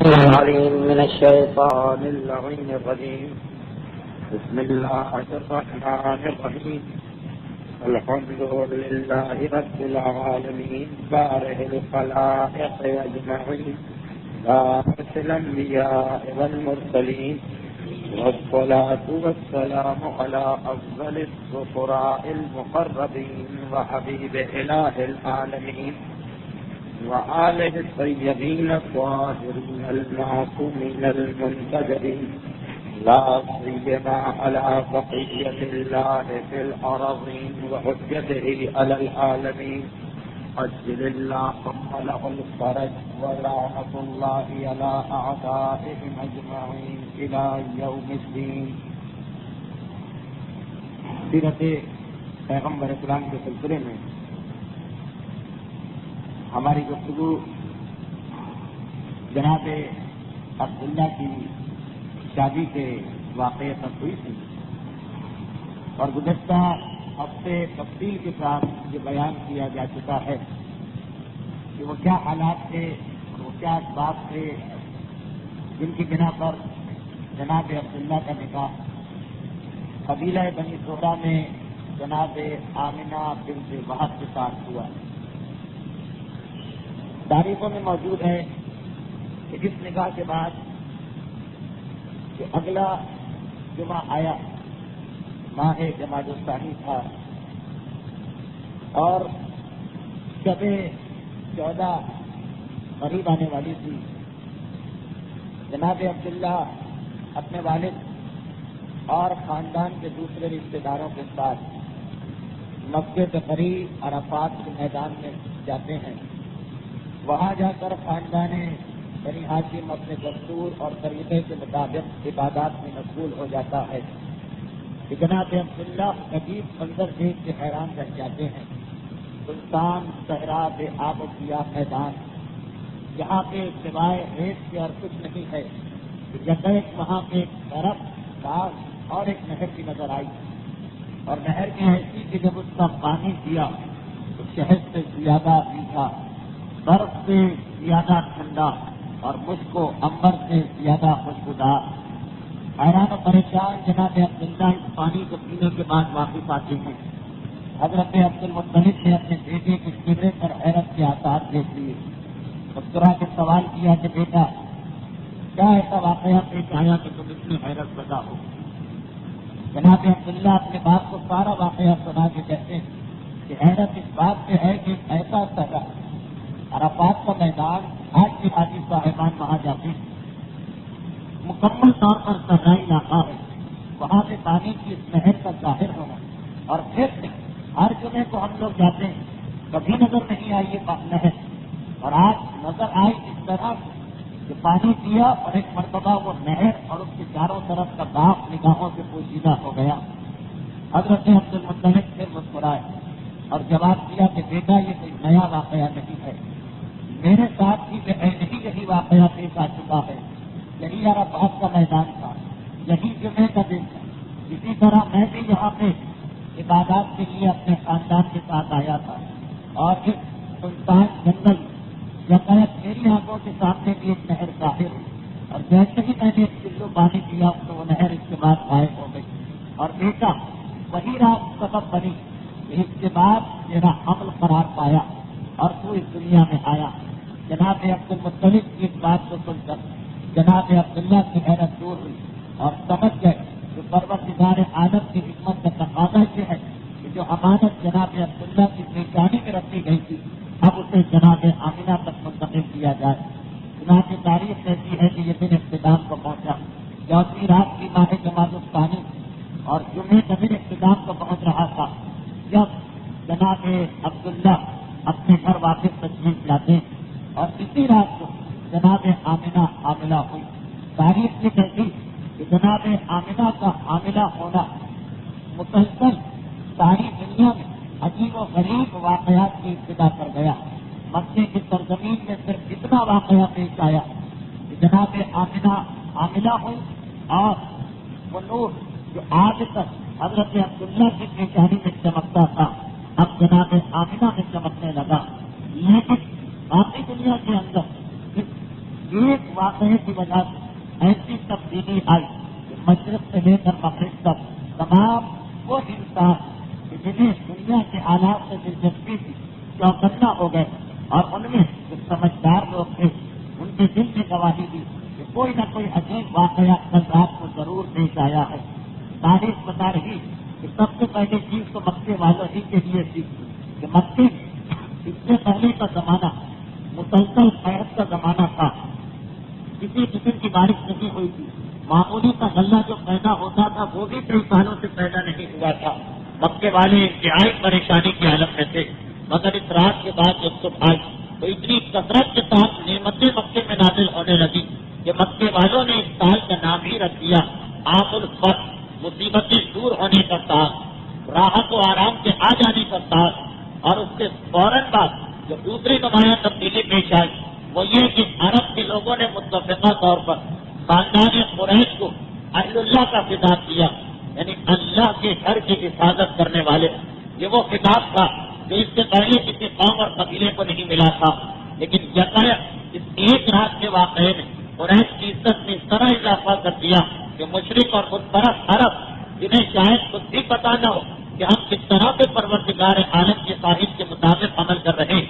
العليم من الشيطان اللعين الرجيم. بسم الله الرحمن الرحيم. الحمد لله رب العالمين بارئ الخلائق أجمعين بارئ الأنبياء والمرسلين، والصلاة والسلام على أفضل السفراء المقربين وحبيب إله العالمين وآله الطيبين الطاهرين المعصومين المنتجبين، لا سيما على بقية الله في الأراضين وحجته على العالمين. عجل اللهم له الفرج ولعنة الله على أعدائهم أجمعين إلى يوم الدين. سیرت پیغمبر اسلام کے سلسلے میں ہماری گفتگو جناب عبداللہ کی شادی کے واقعے تک ہوئی تھی، اور گزشتہ ہفتے تفصیل کے ساتھ یہ بیان کیا جا چکا ہے کہ وہ کیا حالات تھے اور وہ کیا اسباب تھے جن کی بنا پر جناب عبداللہ کا نکاح قبیلہ بنی زہرہ میں جناب آمنہ بنت وہب کے ساتھ ہوا. تاریخوں میں موجود ہے کہ جس نکاح کے بعد جو اگلا جمعہ آیا ماہ جمادی الثانی تھا، اور شب 14 قریب آنے والی تھی. جناب عبداللہ اپنے والد اور خاندان کے دوسرے رشتے داروں کے ساتھ مکے کے قریب عرفات کے میدان میں جاتے ہیں. وہاں جا کر خاندان بنی ہاشم اپنے دستور اور طریقے کے مطابق عبادات میں مشغول ہو جاتا ہے. جناب عبداللہ عجیب منظر دیکھ کے حیران رہ جاتے ہیں. سلطان صحرا بے آب و گیا میدان، جہاں پہ سوائے ریت کے اور کچھ نہیں ہے. یکایک وہاں پہ ایک درخت باغ اور ایک نہر کی نظر آئی، اور نہر کی ایسی کہ جب اس کا پانی پیا تو شہد سے زیادہ میٹھا، برف سے زیادہ ٹھنڈا، اور مشک و عنبر سے زیادہ خوشبودار. حیران و پریشان جناب عبداللہ اس پانی کو پینے کے بعد واپس آتے ہیں. حضرت عبد المطلب نے اپنے بیٹے کے چہرے پر حیرت کے آثار دیکھ لیے. مسکرا کے سوال کیا کہ بیٹا، کیا ایسا واقعہ پیش آیا کہ تم اتنی حیرت زدہ ہو؟ جناب عبداللہ اپنے باپ کو سارا واقعہ سنا کے کہتے ہیں کہ حیرت اس بات پہ ہے کہ ایسا سگا عرفات کا میدان، آج کے حاجی صاحبان وہاں جاتے ہیں، مکمل طور پر صحرائی علاقہ ہے. وہاں سے پانی کی اس نہر کا ظاہر ہونا، اور پھر ہر جمعے کو ہم لوگ جاتے ہیں، کبھی نظر نہیں آئی یہ نہر، اور آج نظر آئی اس طرح کہ پانی پیا اور ایک مرتبہ وہ نہر اور اس کے چاروں طرف کا باغ نگاہوں سے پوشیدہ ہو گیا. حضرت عبد المطلب پھر مسکرائے اور جواب دیا کہ بیٹا یہ کوئی نیا واقعہ نہیں ہے، میرے ساتھ بھی یہی واقعہ پیش آ چکا ہے. یہی عرفات کا میدان تھا، یہی جمعے کا دن تھا. اسی طرح میں بھی یہاں پہ عبادات کے لیے اپنے خاندان کے ساتھ آیا تھا، اور ایک سلطان جنگل یکایک میری آنکھوں کے سامنے بھی ایک نہر ظاہر ہوئی، اور جیسے ہی میں نے ایک کلو پانی پیا تو وہ نہر اس کے بعد غائب ہو گئی. اور بیٹا وہی رات سبب بنی کہ اس کے بعد میرا حمل قرار پایا اور تو اس دنیا میں آیا. جناب عبد المطلب کی اس بات کو سن کر جناب عبداللہ کی حیرت دور ہوئی اور سمجھ گئے کہ پروردگار عالم کی حکمت کا تقاضا یہ ہے کہ جو امانت جناب عبداللہ کی پیشانی میں رکھی گئی تھی اب اسے جناب آمنہ تک منتقل کیا جائے. چنانچہ تاریخ کہتی ہے کہ یہ دن اختتام کو پہنچا. 14ویں رات کی ماہ جمادی الثانی اور جمعے کا دن اختتام کو پہنچ رہا تھا جب جناب عبداللہ اپنے گھر واپس تشریف لاتے ہیں، اور اسی رات کو جناب آمنہ حاملہ ہوئی. تاریخ یہ کہتی کہ جناب آمنہ کا حاملہ ہونا مسلسل ساری دنیا میں عجیب و غریب واقعات کی ابتدا کر گیا. مکے کی سرزمین میں صرف اتنا واقعہ پیش آیا کہ جناب آمنہ حاملہ ہوئی، اور وہ نور جو آج تک حضرت عبداللہ کی پیشانی میں چمکتا تھا اب جناب آمنہ میں چمکنے لگا. لیکن باقی دنیا کے اندر ایک واقعے کی وجہ سے ایسی تبدیلی آئی کہ مشرق سے لے کر مغرب تک تمام وہ انسان کہ جنہیں دنیا کے آلات سے دلچسپی تھی چوکنا ہو گئے، اور ان میں جو سمجھدار لوگ تھے ان کے دل میں گواہی دی کہ کوئی نہ کوئی عجیب واقعہ کل رات کو ضرور پیش آیا ہے۔ تاریخ بتا رہی کہ سب سے پہلے چیز تو مکے والوں ہی کے لیے تھی کہ مکے اس سے پہلے کا زمانہ مسلسل خیر کا زمانہ تھا، کسی قسم کی بارش نہیں ہوئی تھی، معمولی کا غلہ جو پیدا ہوتا تھا وہ بھی کئی سالوں سے پیدا نہیں ہوا تھا۔ مکے والے انتہائی پریشانی کی حالت میں تھے، مگر اس رات کے بعد جب صبح آئی تو اتنی کثرت کے ساتھ نعمتیں مکے میں نازل ہونے لگی کہ مکے والوں نے اس سال کا نام ہی رکھ دیا عام الفتح، مصیبتیں دور ہونے کا سال، راحت و آرام کے آ جانے کا سال۔ اور اس سے فوراً بعد جو دوسری نمایاں تبدیلی پیش آئی وہ یہ کہ عرب کے لوگوں نے متفقہ طور پر خاندان قریش کو اہل اللہ کا خطاب کیا، یعنی اللہ کے گھر کی حفاظت کرنے والے۔ یہ وہ خطاب تھا جو اس سے پہلے کسی قوم اور قبیلے کو نہیں ملا تھا، لیکن یکایک اس ایک رات کے واقعے میں قریش کی عزت میں اس طرح اضافہ کر دیا کہ مشرق اور بت پرست عرب جنہیں شاید خود بھی پتا نہ ہو کہ ہم کس طرح سے پروردگار عالم کے خواہش کے مطابق عمل کر رہے ہیں،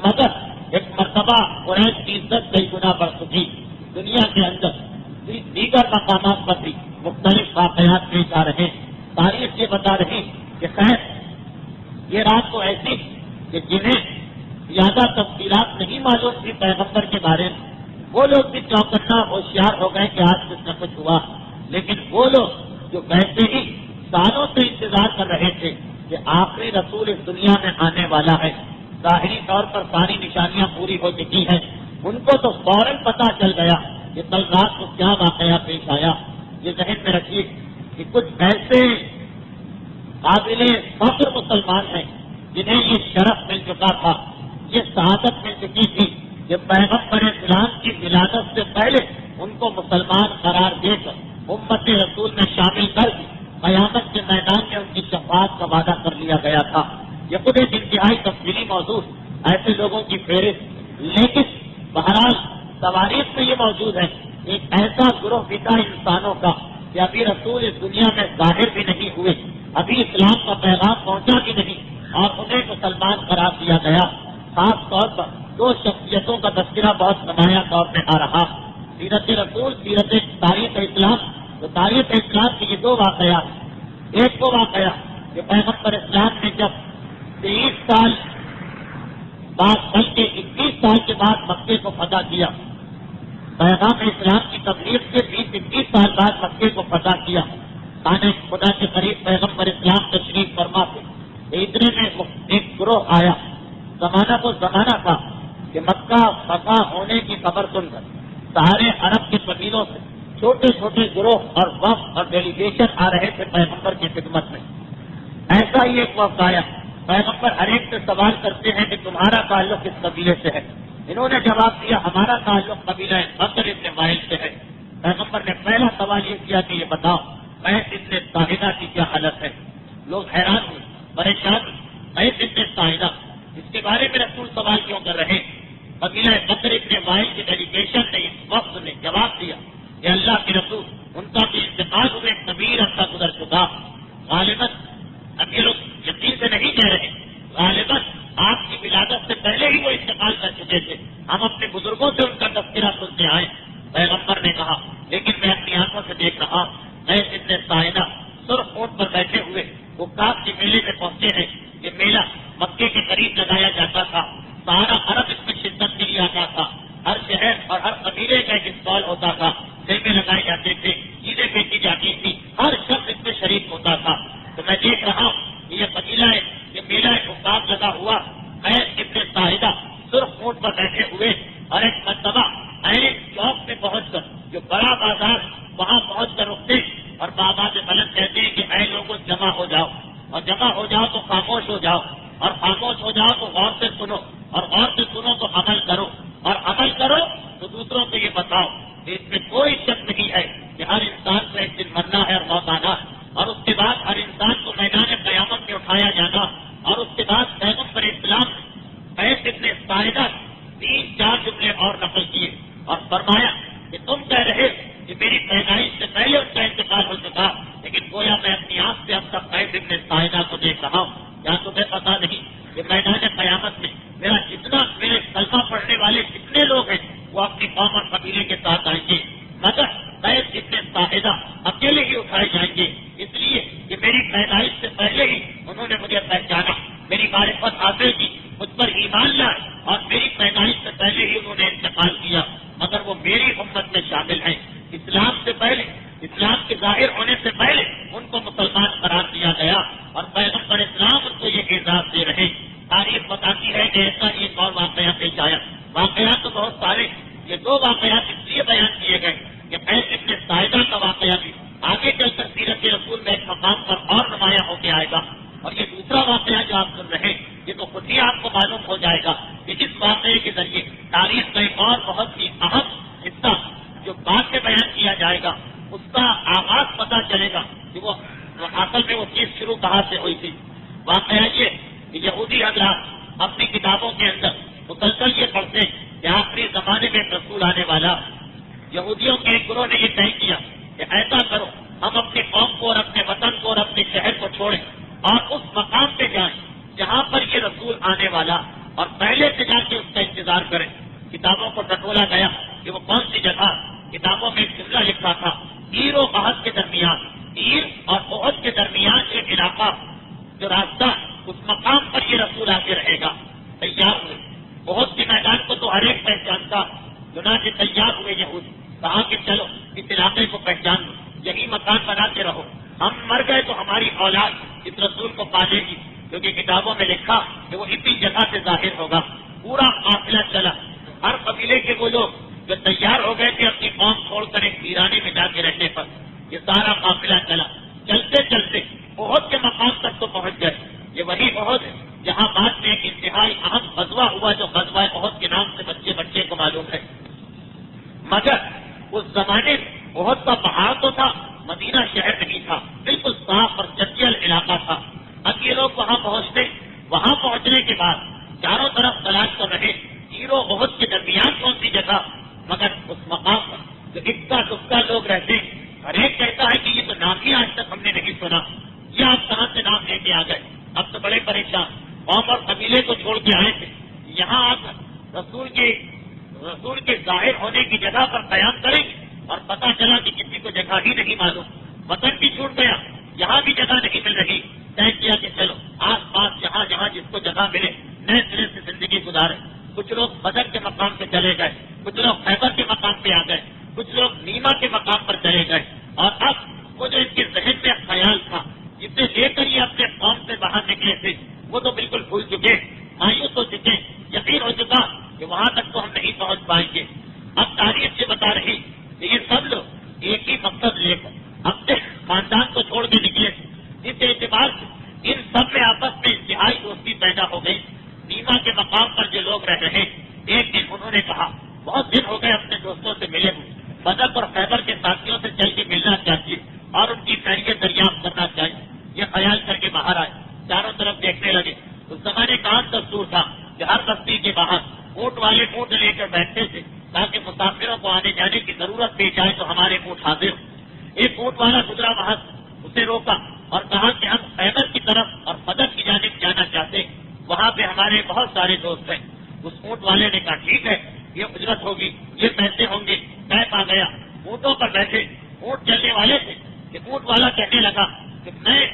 مگر ایک مرتبہ قریش کی عزت کئی گنا بڑھ چکی۔ دنیا کے اندر دیگر مقامات پر بھی مختلف واقعات پیش آ رہے ہیں۔ تاریخ یہ بتا رہی کہ خیر یہ رات تو ایسی کہ جنہیں زیادہ تفصیلات نہیں معلوم تھی پیغمبر کے بارے میں وہ لوگ بھی چوکنا ہوشیار ہو گئے کہ آج کچھ نہ کچھ ہوا، لیکن وہ لوگ جو ویسے ہی سالوں سے انتظار کر رہے تھے کہ آخری رسول اس دنیا میں آنے والا ہے، ظاہری طور پر ساری نشانیاں پوری ہو چکی ہیں، ان کو تو فوراً پتہ چل گیا کہ کل رات کو کیا واقعہ پیش آیا۔ یہ ذہن میں رکھیے کہ کچھ ایسے قابل فخر مسلمان ہیں جنہیں یہ شرف مل چکا تھا، یہ سعادت مل چکی تھی کہ پیغمبر اسلام کی ولادت سے پہلے ان کو مسلمان قرار دے کر امت رسول میں شامل کر کے قیامت کے میدان میں ان کی شفاعت کا وعدہ کر لیا گیا تھا۔ یہ خود ایک انتہائی تفصیلی موضوع ایسے لوگوں کی فہرست، لیکن بہرحال تواریخ میں یہ موجود ہے ایک ایسا گروہ بتا انسانوں کا کہ ابھی رسول اس دنیا میں ظاہر بھی نہیں ہوئے، ابھی اسلام کا پیغام پہنچا بھی نہیں اور انہیں مسلمان قرار دیا گیا۔ خاص طور پر دو شخصیتوں کا تذکرہ بہت نمایاں طور پہ آ رہا، سیرت رسول، سیرت تاریخ اسلام۔ تو تاریخ اسلام کے یہ دو واقعات، ایک وہ واقعہ کہ پیغمبر اسلام نے جب 23 سال بعد بلکہ 21 سال کے بعد مکے کو فتح کیا، پیغام اسلام کی تبلیغ سے 20-21 سال بعد مکے کو فتح کیا، خانہ خدا کے قریب پیغمبر اسلام تشریف فرما تھے، اتنے میں ایک گروہ آیا۔ زمانہ تو زمانہ تھا کہ مکہ فتح ہونے کی خبر سن کر سارے عرب کے قبیلوں سے چھوٹے چھوٹے گروہ اور وفد اور ڈیلیگیشن آ رہے تھے پیغمبر کی خدمت میں۔ ایسا ہی ایک وفد آیا، پیغمبر ہر ایک سے سوال کرتے ہیں کہ تمہارا تعلق کس قبیلے سے ہے؟ انہوں نے جواب دیا ہمارا تعلق قبیلہ بکر ابن وائل سے ہے۔ پیغمبر نے پہلا سوال یہ کیا کہ یہ بتاؤ قیس ابن ساحدہ کی کیا حالت ہے؟ لوگ حیران ہوئے، پریشان ہوئے، قیس ابن ساحدہ اس کے بارے میں رسول سوال کیوں کر رہے؟ قبیلہ بکر ابن وائل کی ڈیلیگیشن نے اس وقت نے جواب دیا کہ اللہ کے رسول ان کا بھی انتقال ہوئے طویل عرصہ گزر چکا، غالباً اب یہ لوگ یقین سے نہیں کہہ رہے، غالباً آپ کی ولادت سے پہلے ہی وہ انتقال کر چکے تھے، ہم اپنے بزرگوں سے ان کا تذکرہ سنتے آئے۔ پیغمبر نے کہا لیکن میں اپنی آنکھوں سے دیکھ رہا قیس ابن ساحدہ سرخ اونٹ پر بیٹھے ہوئے وہ کاف کے میلے میں پہنچے ہیں۔ یہ میلہ مکے کے قریب لگایا جاتا تھا، سارا عرب اس میں شدت کے لیے آتا تھا، ہر شہر اور ہر قبیلے کا ایک اسٹال ہوتا تھا، خیمے لگائے جاتے تھے، چیزیں بیچی جاتی تھی، ہر شخص اس میں شریک ہوتا تھا۔ تو میں دیکھ رہا ہوں کہ یہ قبیلہ ہے، یہ میلہ حکام لگا ہوا، قیس ابن ساحدہ سرخ اونٹ پر بیٹھے ہوئے، اور ایک مرتبہ ایک چوک میں پہنچ کر جو بڑا بازار وہاں پہنچ کر رکتے اور بابا سے بلند کہتے ہیں کہ اے لوگوں جمع ہو جاؤ، اور جمع ہو جاؤ تو خاموش ہو جاؤ، اور خاموش ہو جاؤ تو غور سے سنو، اور غور سے سنو تو عمل کرو، اور عمل کرو تو دوسروں کو یہ بتاؤ کہ اس میں کوئی شک نہیں ہے کہ ہر انسان کو ایک دن مرنا ہے اور موت آنا، اور اس کے بعد ہر انسان کو میدان قیامت میں اٹھایا جانا۔ اور اس کے بعد پیغمبر اسلام قیس ابن ساحدہ 3-4 جملے اور نقل کیے اور فرمایا کہ تم کہہ رہے کہ میری پیدائش سے پہلے اس کا انتقال ہو چکا، لیکن گویا میں اپنی آنکھ سے اب تک قیس ابن ساعدہ کو دیکھ رہا ہوں۔ کیا تمہیں پتا نہیں کہ میدان قیامت میں میرا جتنا میرے کلمہ پڑھنے والے جتنے لوگ ہیں وہ اپنی قوم اور قبیلے کے ساتھ آئیں گے، مگر قیس ابن ساعدہ اکیلے ہی اٹھائے جائیں گے، اس لیے کہ میری پیدائش سے پہلے ہی انہوں نے مجھے پہچانا، میری معرفت حاصل کی، مجھ پر ایمان لائے اور میری پیدائش سے پہلے ہی انہوں نے انتقال کیا، مگر وہ میری امت میں شامل ہیں۔ اسلام سے پہلے، اسلام کے ظاہر ہونے سے پہلے ان کو مسلمان قرار دیا گیا اور پیغمبر اسلام ان کو یہ اعزاز دے رہے۔ تاریخ بتاتی ہے کہ ایسا ایک اور واقعہ پیش آیا، واقعات تو بہت سارے، یہ دو واقعات اس لیے بیان کیے گئے کہ قیس ابن ساعدہ کا واقعہ بھی آگے چل کر سیرت رسول میں ایک مقام پر اور نمایاں ہو کے آئے گا، اور یہ دوسرا واقعہ جو آپ سن رہے ہیں یہ تو خود ہی آپ کو معلوم ہو جائے گا کہ اس واقعے کے ذریعے تاریخ کا ایک اور بہت ہی اہم حصہ جو بعد میں بیان کیا جائے گا اس کا آغاز پتہ چلے گا کہ وہ اصل میں وہ چیز شروع کہاں سے ہوئی تھی۔ واقعہ یہ کہ یہودی حضرات اپنی کتابوں کے اندر مسلسل یہ پڑھتے ہیں کہ آخری زمانے میں رسول آنے والا۔ یہودیوں کے ایک گروہ نے یہ طے کیا کہ ایسا کرو ہم اپنی قوم کو اور اپنے وطن کو اور اپنے شہر کو چھوڑیں اور اس مقام پہ جائیں جہاں پر یہ رسول آنے والا، اور پہلے سے جا کے اس کا انتظار کریں۔ کتابوں کو ٹٹولا گیا کہ وہ کون سی جگہ، کتابوں میں ایک جملہ لکھا تھا تیر و احد کے درمیان، تیر اور احد کے درمیان ایک علاقہ جو راستہ، اس مقام پر یہ رسول آ کے رہے گا۔ تیار ہوئے، احد کے میدان کو تو ہر ایک پہچانتا، چنانچہ تیار ہوئے یہود، کہا کہ چلو اس علاقے کو پہچان لو، یہی مکان بناتے رہو، ہم مر گئے تو ہماری اولاد اس رسول کو پالے گی، کیونکہ کتابوں میں لکھا کہ وہ اسی جگہ سے ظاہر ہوگا۔ پورا قافلہ چلا، ہر قبیلے کے وہ لوگ جو تیار ہو گئے تھے اپنی قوم چھوڑ کر ایک ویرانے میں جا کے رہنے پر، یہ سارا قافلہ چلا، چلتے چلتے احد کے مقام تک تو پہنچ گئے۔ یہ وہی احد ہے جہاں بعد میں ایک انتہائی اہم غزوہ ہوا جو غزوہ احد کے نام سے بچے کو معلوم ہے، مگر اس زمانے میں احد کا پہاڑ تو تھا، مدینہ شہر نہیں تھا، بالکل صاف اور چنچل علاقہ تھا۔ اب یہ لوگ وہاں پہنچتے، وہاں پہنچنے کے بعد چاروں طرف تلاش کر رہے تیر و احد کے درمیان کون سی جگہ، مگر اس مقام پر جو اکا دکا لوگ رہتے، ہر ایک کہتا ہے کہ یہ تو نام ہی آج تک ہم نے نہیں سنا، یہ آپ کہاں سے نام لے کے آ گئے؟ اب تو بڑے پریشان، قوم اور قبیلے کو چھوڑ کے آئے تھے، یہاں آ کر رسول کے ظاہر ہونے کی جگہ پر قیام کریں گے، اور پتہ چلا کہ کسی کو جگہ ہی نہیں معلوم، وطن بھی چھوٹ گیا، یہاں بھی جگہ نہیں مل رہی۔ طے کیا کہ چلو آس پاس جہاں جہاں جس کو جگہ ملے نئے سرے سے زندگی گزارے۔ کچھ لوگ بدر کے مقام پہ چلے گئے، کچھ لوگ خیبر کے مقام پہ آ گئے، کچھ لوگ نیما کے مقام پر چلے گئے، اور اب وہ جو ان کے ذہن میں خیال تھا جسے لے کر یہ اپنے قوم سے باہر نکلے تھے وہ تو بالکل بھول چکے، مایوس ہو چکے، یقین ہو چکا کہ وہاں تک تو ہم نہیں پہنچ پائیں گے۔ اب تاریخ سے بتا رہی کہ یہ سب لوگ ایک ہی مقصد لے کر اپنے خاندان کو چھوڑ کے نکلے، اس اعتبار سے ان سب میں آپس میں انتہائی دوستی پیدا ہو گئی۔ نیما کے مقام پر جو لوگ رہ رہے، ایک دن انہوں نے کہا بہت دن ہو گئے اپنے دوستوں سے ملے ہوئے، بدر اور خیبر کے ساتھیوں سے چل کے ملنا چاہیے اور ان کی خیریت دریافت کرنا چاہیے۔ یہ خیال کر کے باہر آئے، چاروں طرف دیکھنے لگے۔ اس زمانے کا عام دستور تھا کہ ہر بستی کے باہر اونٹ والے اونٹ لے کر بیٹھتے تھے تاکہ مسافروں کو آنے جانے کی ضرورت پیش آئے تو ہمارے اونٹ حاضر ہو۔ ایک اونٹ والا گزرا وہاں، اسے روکا اور کہا کہ ہم خیبر کی طرف اور بدر کی جانب جانا چاہتے ہیں، وہاں پہ ہمارے بہت سارے دوست ہیں۔ اس اونٹ والے نے کہا ٹھیک ہے، یہ اجرت ہوگی، یہ پیسے ہوں گے۔ طے پا گیا، اونٹوں پر بیٹھے، اونٹ چلنے والے تھے کہ اونٹ والا کہنے لگا کہ میں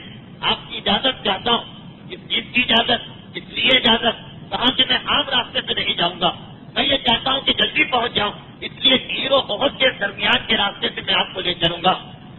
آپ کی اجازت چاہتا ہوں۔ اس چیز کی اجازت، اس لیے اجازت کہا کہ میں عام راستے سے نہیں جاؤں گا، میں یہ چاہتا ہوں کہ جلدی پہنچ جاؤں، اس لیے تیر و احد کے درمیان کے راستے سے میں آپ کو لے چلوں گا۔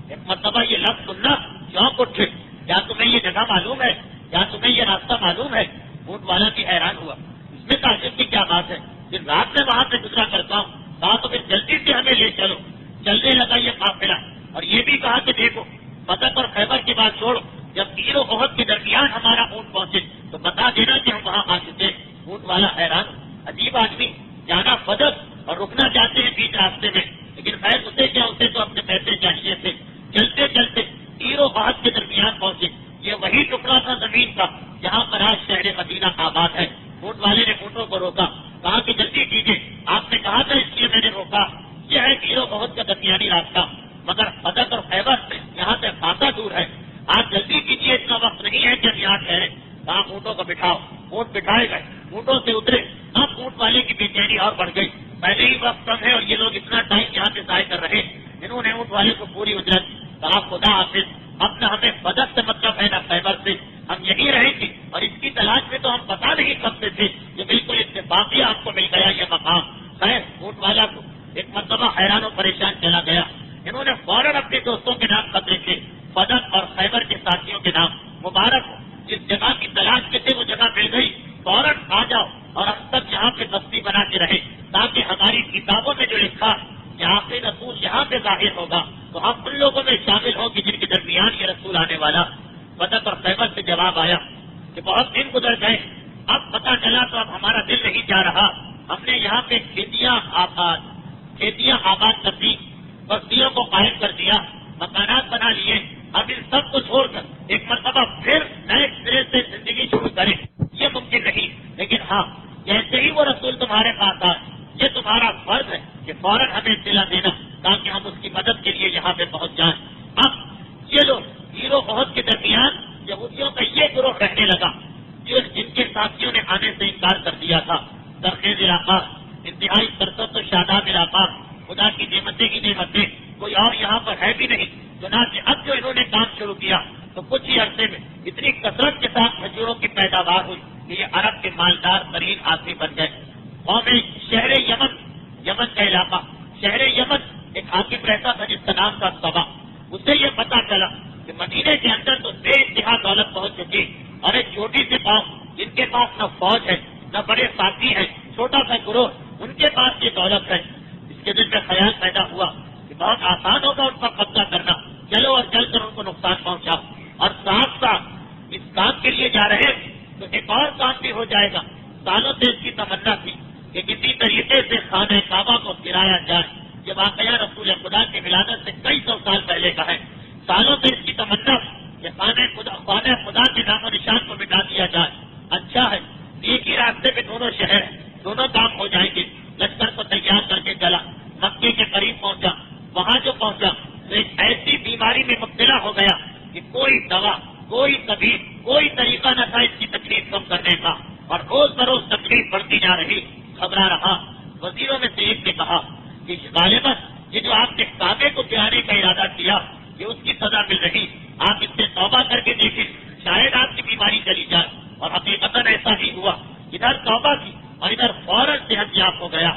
ایک مرتبہ یہ لفظ سننا چونک اٹھے، کیا تمہیں یہ جگہ معلوم ہے؟ کیا تمہیں یہ راستہ معلوم ہے؟ اونٹ والا بھی حیران ہوا، اس میں تعجب کی کیا بات ہے؟ پھر رات میں وہاں سے گزرا کرتا ہوں، کہا تو پھر جلدی سے ہمیں لے چلو۔ چلنے لگا یہ قافلہ، اور یہ بھی کہا کہ دیکھو بدر اور خیبر کی بات چھوڑو، جب تیر و احد کے درمیان ہمارا اونٹ پہنچے تو بتا دینا کہ ہم وہاں آ چکے۔ اونٹ والا حیران، عجیب آدمی، جانا بدر اور رکنا چاہتے ہیں بیچ راستے میں، لیکن خیر اسے کیا، اسے تو اپنے پیسے چاہیے تھے۔ چلتے چلتے تیر و احد کے درمیان پہنچے، یہ وہی ٹکڑا تھا زمین کا جہاں پر آج شہر مدینہ آباد ہے۔ اونٹ والے نے اونٹوں کو روکا، کہا کہ جلدی کیجیے، آپ نے کہا تھا اس لیے میں نے روکا، یہ ہے گیرو بہت کا درمیانی راستہ، مگر بدر اور خیبر یہاں سے خاصا دور ہے، آپ جلدی کیجیے، اتنا وقت نہیں ہے کہ ہم یہاں ٹھہرے۔ آپ اونٹوں کو بٹھاؤ، اونٹ بٹھائے گئے، اونٹوں سے اترے، اب اونٹ والے کی بے چینی اور بڑھ گئی، پہلے ہی وقت کم ہے اور یہ لوگ اتنا ٹائم یہاں پہ ضائع کر رہے ہیں۔ انہوں نے اونٹ والے کو پوری اجرت کہا، خدا حافظ، اب نہ ہمیں بدر سے مطلب ہے نہ خیبر سے، ہم یہی رہیں گے، اور اس کی تلاش میں تو ہم پتا نہیں کرتے تھے، یہ بالکل اتفاقی آپ کو مل گیا یہ مقام۔ خیر اونٹ والا کو ایک مرتبہ حیران و پریشان چلا گیا، انہوں نے فوراً اپنے دوستوں کے نام خط لکھے، بدر اور خیبر کے ساتھیوں کے نام، مبارک ہو، جس جگہ کی تلاش میں تھے وہ جگہ مل گئی، فوراً آ جاؤ اور اب تک یہاں پہ بستی بنا کے رہے، تاکہ ہماری کتابوں میں جو لکھا کہ آخری رسول یہاں پہ ظاہر ہوگا تو ہم ان لوگوں میں شامل ہوں گے جن کے درمیان یہ رسول آنے والا۔ بدر اور خیبر سے جواب آیا کہ بہت دن گزر گئے، اب پتہ چلا تو اب ہمارا دل نہیں جا رہا، ہم نے یہاں پہ کھیتیاں آباد کر دی، بستیوں کو قائم کر دیا، مکانات بنا لیے، اب ان سب کو چھوڑ کر ایک مرتبہ پھر نئے سرے سے زندگی شروع کریں، یہ ممکن نہیں، لیکن ہاں جیسے ہی وہ رسول تمہارے پاس آئے یہ تمہارا فرض ہے کہ فوراً ہمیں اطلاع دینا تاکہ ہم اس کی مدد کے لیے یہاں پہ پہنچ جائیں۔ اب یہ لوگ گیرو بہت کے درمیان یہودیوں کا یہ گروہ رہنے لگا جن کے ساتھیوں نے آنے سے انکار کر دیا تھا، سرخیز علاقہ، انتہائی سرسبز و شاداب علاقہ، خدا کی نعمتیں ہی نعمتیں، کوئی اور یہاں پر ہے بھی نہیں، چنانچہ اب جو انہوں نے کام شروع کیا تو کچھ ہی عرصے میں اتنی کثرت کے ساتھ کھجوروں کی پیداوار ہوئی کہ یہ عرب کے مالدار ترین آدمی بن گئے۔ قوم شہر یمن کا علاقہ، شہر یمن ایک حاکم رہتا تھا جس کا نام تھا سبا، اسے یہ پتا چلا کہ مدینے کے اندر تو بے انتہا دولت پہنچ چکی، اور ایک چھوٹی سی قوم جن کے پاس نہ فوج ہے نہ بڑے ساتھی ہیں، چھوٹا سا گروہ، ان کے پاس یہ دولت ہے۔ اس کے دل میں خیال پیدا ہوا کہ بہت آسان ہوگا ان کا قبضہ کرنا، چلو اور چل کر ان کو نقصان پہنچاؤ، اور ساتھ ساتھ اس کام کے لیے جا رہے تو ایک اور کام بھی ہو جائے گا۔ سالوں سے اس کی تمنا تھی کہ کسی طریقے سے خانہ کعبہ کو گرایا جائے، یہ واقعہ رسول خدا کی ولادت سے کئی سو سال پہلے کا ہے۔ سالوں سے اس کی تمنا کہ خانہ خدا کے نام و نشان کو مٹا دیا جائے۔ اچھا ہے ایک ہی راستے پہ دونوں شہر ہیں، دونوں کام ہو جائیں گے۔ لشکر کو تیار کر کے چلا، مکے کے قریب پہنچا، وہاں جو پہنچا تو ایک ایسی بیماری میں مبتلا ہو گیا کہ کوئی دوا، کوئی طبیب، کوئی طریقہ نہ تھا اس کی تکلیف کم کرنے کا، اور روز بروز تکلیف بڑھتی جا رہی، گھبرا رہا۔ وزیروں میں سے ایک نے کہا کہ غالباً یہ جو آپ نے کعبے کو گرانے کا ارادہ کیا یہ اس کی سزا مل رہی، آپ اس سے توبہ کر کے دیکھیں، شاید آپ کی بیماری چلی جائے۔ اور حقیقتاً ایسا ہی ہوا، ادھر توبہ کی اور ادھر فوراً صحت یاب ہو گیا۔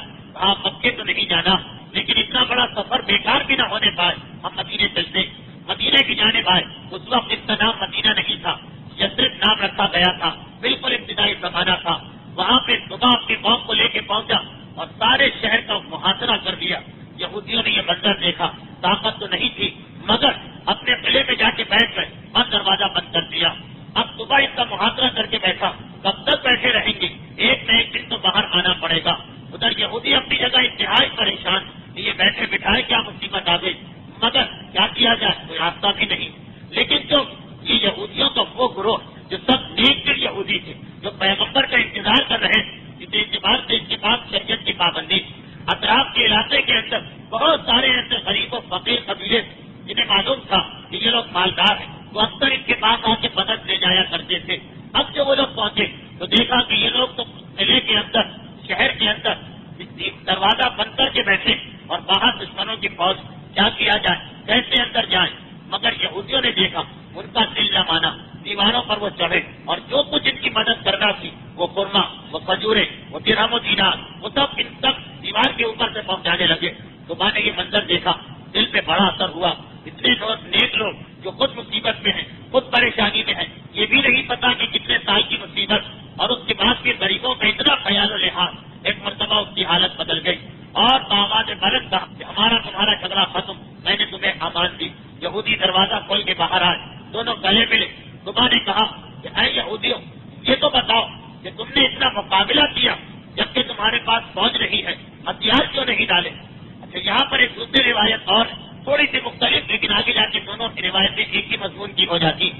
آپ مکے تو نہیں جانا، لیکن اتنا بڑا سفر بیکار بھی نہ ہونے پائے، ہم مدینے چلتے، مدینے کی جانب آئے۔ اس وقت اس کا نام مدینہ نہیں تھا، یثرب نام رکھا گیا تھا، بالکل ابتدائی زمانہ تھا۔ وہاں پہ صبح اپنی قوم کو لے کے پہنچا اور سارے شہر کا محاصرہ کر دیا۔ یہودیوں نے یہ منظر دیکھا، طاقت تو نہیں تھی مگر اپنے قلعے میں جا کے بیٹھ گئے اور دروازہ بند کر دیا۔ اب صبح اس کا محاصرہ کر کے بیٹھا، کب تک بیٹھے رہیں گے، ایک نہ ایک دن تو باہر آنا پڑے گا۔ ادھر یہودی اپنی جگہ انتہائی پریشان، یہ بیٹھے بٹھائے کیا مصیبت آ گئی، مگر کیا کیا جائے، کوئی راستہ بھی نہیں۔ لیکن جو یہ یہودیوں کا وہ گروہ جو سب نیک دل یہودی تھے، جو پیغمبر کا انتظار کر رہے جس اعتبار سے اس کے پاس شریعت کی پابندی، اطراف کے علاقے کے اندر بہت سارے ایسے غریب و فقیر قبیلے جنہیں معلوم تھا کہ یہ لوگ مالدار ہیں، وہ اکثر ان کے پاس آ کے مدد لے جایا کرتے تھے۔ اب جو وہ لوگ پہنچے تو دیکھا کہ یہ لوگ تو قلعے کے اندر، شہر کے اندر دروازہ بند کر کے بیٹھے اور باہر دشمنوں کی فوج، کیا کیا جائے، کیسے اندر جائیں۔ مگر یہودیوں نے دیکھا، ان کا دل نہ مانا، دیواروں پر وہ چڑھے اور جو کچھ ان کی مدد کرنا تھی، وہ خرما، وہ کھجورے، وہ درہم و دینار، وہ سب ان تک دیوار کے اوپر سے پہنچانے لگے۔ صبح نے یہ منظر دیکھا، دل پہ بڑا اثر ہوا۔ اتنے نیک لوگ جو خود مصیبت میں ہیں، خود پریشانی میں ہیں، یہ بھی نہیں پتا کہ کتنے سال کی مصیبت، اور اس کے بعد پھر غریبوں کا اتنا خیال و لحاظ، ایک مرتبہ اس کی حالت بدل گئی اور آواز بلند کہا کہ ہمارا تمہارا جھگڑا ختم، میں نے تمہیں امان دی۔ یہودی دروازہ کھول کے باہر آئے، دونوں گلے ملے۔ صبح نے کہا کہ اے یہودیوں، یہ تو بتاؤ کہ تم نے اتنا مقابلہ کیا جبکہ تمہارے پاس فوج نہیں ہے، ہتھیار کیوں نہیں ڈالے؟ اچھا یہاں پر ایک دوسری روایت اور تھوڑی سی مختلف، لیکن آگے جا کے دونوں کی روایتیں ایک ہی مضمون کی ہو جاتی۔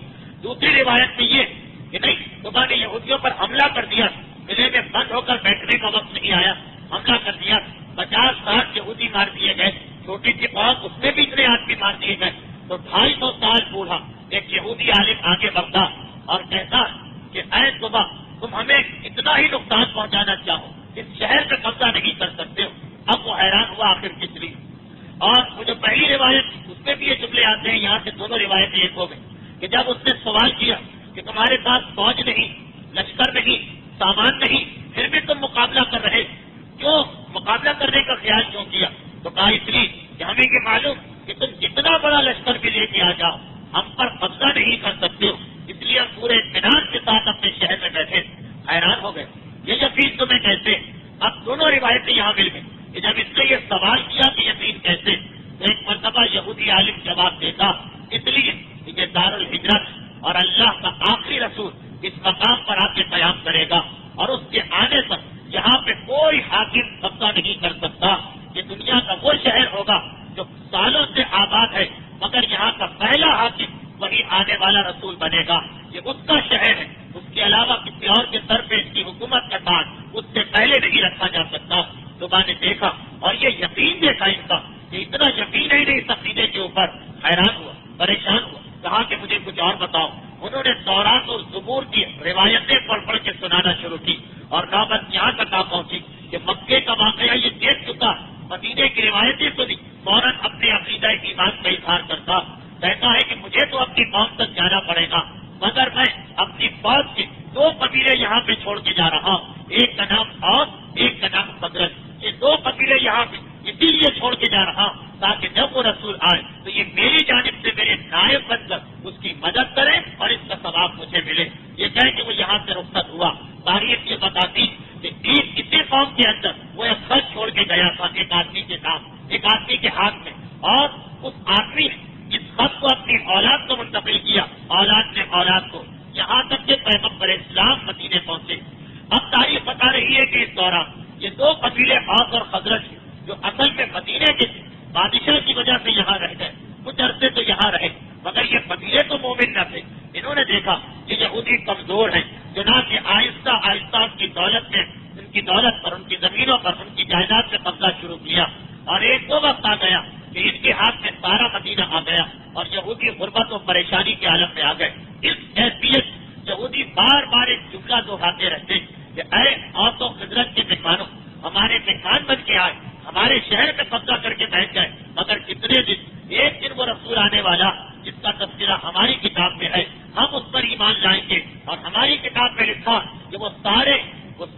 دوسری روایت میں یہ کہ نہیں، صبح نے یہودیوں پر حملہ کر دیا قلعے میں بند ہو کر بیٹھنے کا وقت نہیں آیا، حملہ کر دیا، 50-60 یہودی مار دیے گئے، چھوٹی سی قوم اس میں بھی اتنے آدمی مار دیے گئے، تو 250 سال بوڑھا ایک یہودی عالم آگے بڑھتا اور کہتا کہ اے صبح تم ہمیں اتنا ہی نقصان پہنچانا چاہو، اس شہر پہ قبضہ نہیں کر سکتے ہو۔ اب وہ حیران ہوا آخر کس لیے، اور وہ جو پہلی روایت اس میں بھی یہ جملے آتے ہیں، یہاں سے دونوں روایتیں ایک ہو گئی کہ جب اس نے سوال کیا کہ تمہارے پاس فوج نہیں، لشکر نہیں، سامان نہیں، پھر بھی تم مقابلہ کر رہے، کیوں مقابلہ کرنے کا خیال کیوں کیا؟ تو کہا اس لیے کہ ہمیں یہ معلوم کہ تم جتنا بڑا لشکر بھی لے کے آ جاؤ ہم پر قبضہ نہیں کر سکتے ہو، اس لیے ہم پورے اطمینان کے ساتھ اپنے شہر میں بیٹھے۔ حیران ہو گئے یہ یقین تمہیں کیسے؟ اب دونوں روایتیں یہاں مل گئی کہ جب اس نے یہ سوال کیا کہ یقین کیسے، تو ایک مرتبہ یہودی عالم جواب دیتا اس لیے کہ یہ دارالہجرت اور اللہ کا آخری رسول اس مقام پر آ کے قیام کرے گا، اور اس کے آنے پر یہاں پہ کوئی حاکم قبضہ نہیں کر سکتا۔ یہ دنیا کا وہ شہر ہوگا جو سالوں سے آباد ہے، مگر یہاں کا پہلا حاکم وہی آنے والا رسول بنے گا، یہ اس کا شہر ہے، اس کے علاوہ کسی اور کے سر پہ اس کی حکومت کا تاج اس سے پہلے نہیں رکھا جا سکتا۔ صبح نے دیکھا اور یہ یقین دیکھا ان کا کہ اتنا یقین ہی نہیں اس عقیدے کے اوپر، حیران ہوا، پریشان ہوا، کہا کہ مجھے کچھ اور بتاؤ۔ انہوں نے تورات اور زبور کی روایتیں پڑھ پڑھ کے سنانا شروع کی، اور نوبت یہاں تک آ پہنچی کہ مکے کا واقعہ یہ دیکھ چکا، مدینے کی روایتیں سنی، فوراً اپنے عقیدہ ایمان کا اظہار کرتا، کہتا ہے کہ مجھے تو اپنی قوم تک جانا پڑے گا، مگر میں اپنی فوج کے 2 قبیلے یہاں پہ چھوڑ کے جا رہا ہوں، ایک کا نام اوس، ایک کا نام خزرج، یہ 2 قبیلے یہاں پہ اسی لیے چھوڑ کے جا رہا ہوں تاکہ جب وہ رسول آئے تو یہ میری جانب سے میرے نائب بن کر اس کی مدد کرے اور اس کا ثواب مجھے ملے۔ یہ کہہ کہ وہ یہاں سے رخصت ہوا۔ تاریخ یہ بتاتی کہ اسی قوم کے اندر وہ ایک خط چھوڑ کے گیا تھا ایک آدمی کے نام، ایک آدمی کے ہاتھ میں، اور اس آدمی نے اس خط کو اپنی اولاد کو منتقل کیا، اولاد نے اولاد کو، یہاں تک کہ پیغمبر اسلام مدینے پہنچے۔ اب تاریخ بتا رہی ہے کہ اس دوران یہ 2 قبیلے اوس اور خزرج جو اصل میں مدینے کے تھے، بادشاہ کی وجہ سے یہاں رہ گئے، کچھ عرصے تو یہاں رہے، مگر یہ قبیلے تو مومن نہ تھے۔ انہوں نے دیکھا کہ یہودی کمزور ہیں، چنانچہ آہستہ آہستہ ان کی دولت پر، ان کی زمینوں پر، ان کی جائیداد سے قبضہ شروع کیا، اور ایک وہ وقت آ گیا کہ ان کے ہاتھ میں سارا مدینہ آ گیا، اور یہودی غربت و پریشانی کے عالم میں آ گئے۔ اس حیثیت یہودی بار بار ایک جملہ دہراتے رہتے کہ اے اوس و خزرج کے مہمانوں، ہمارے مہمان بن کے آئے، ہمارے شہر میں قبضہ کر کے بیٹھ گئے، مگر کتنے دن، ایک دن وہ رسول آنے والا جس کا تذکرہ ہماری کتاب میں ہے، ہم اس پر ایمان لائیں گے، اور ہماری کتاب میں لکھا کہ وہ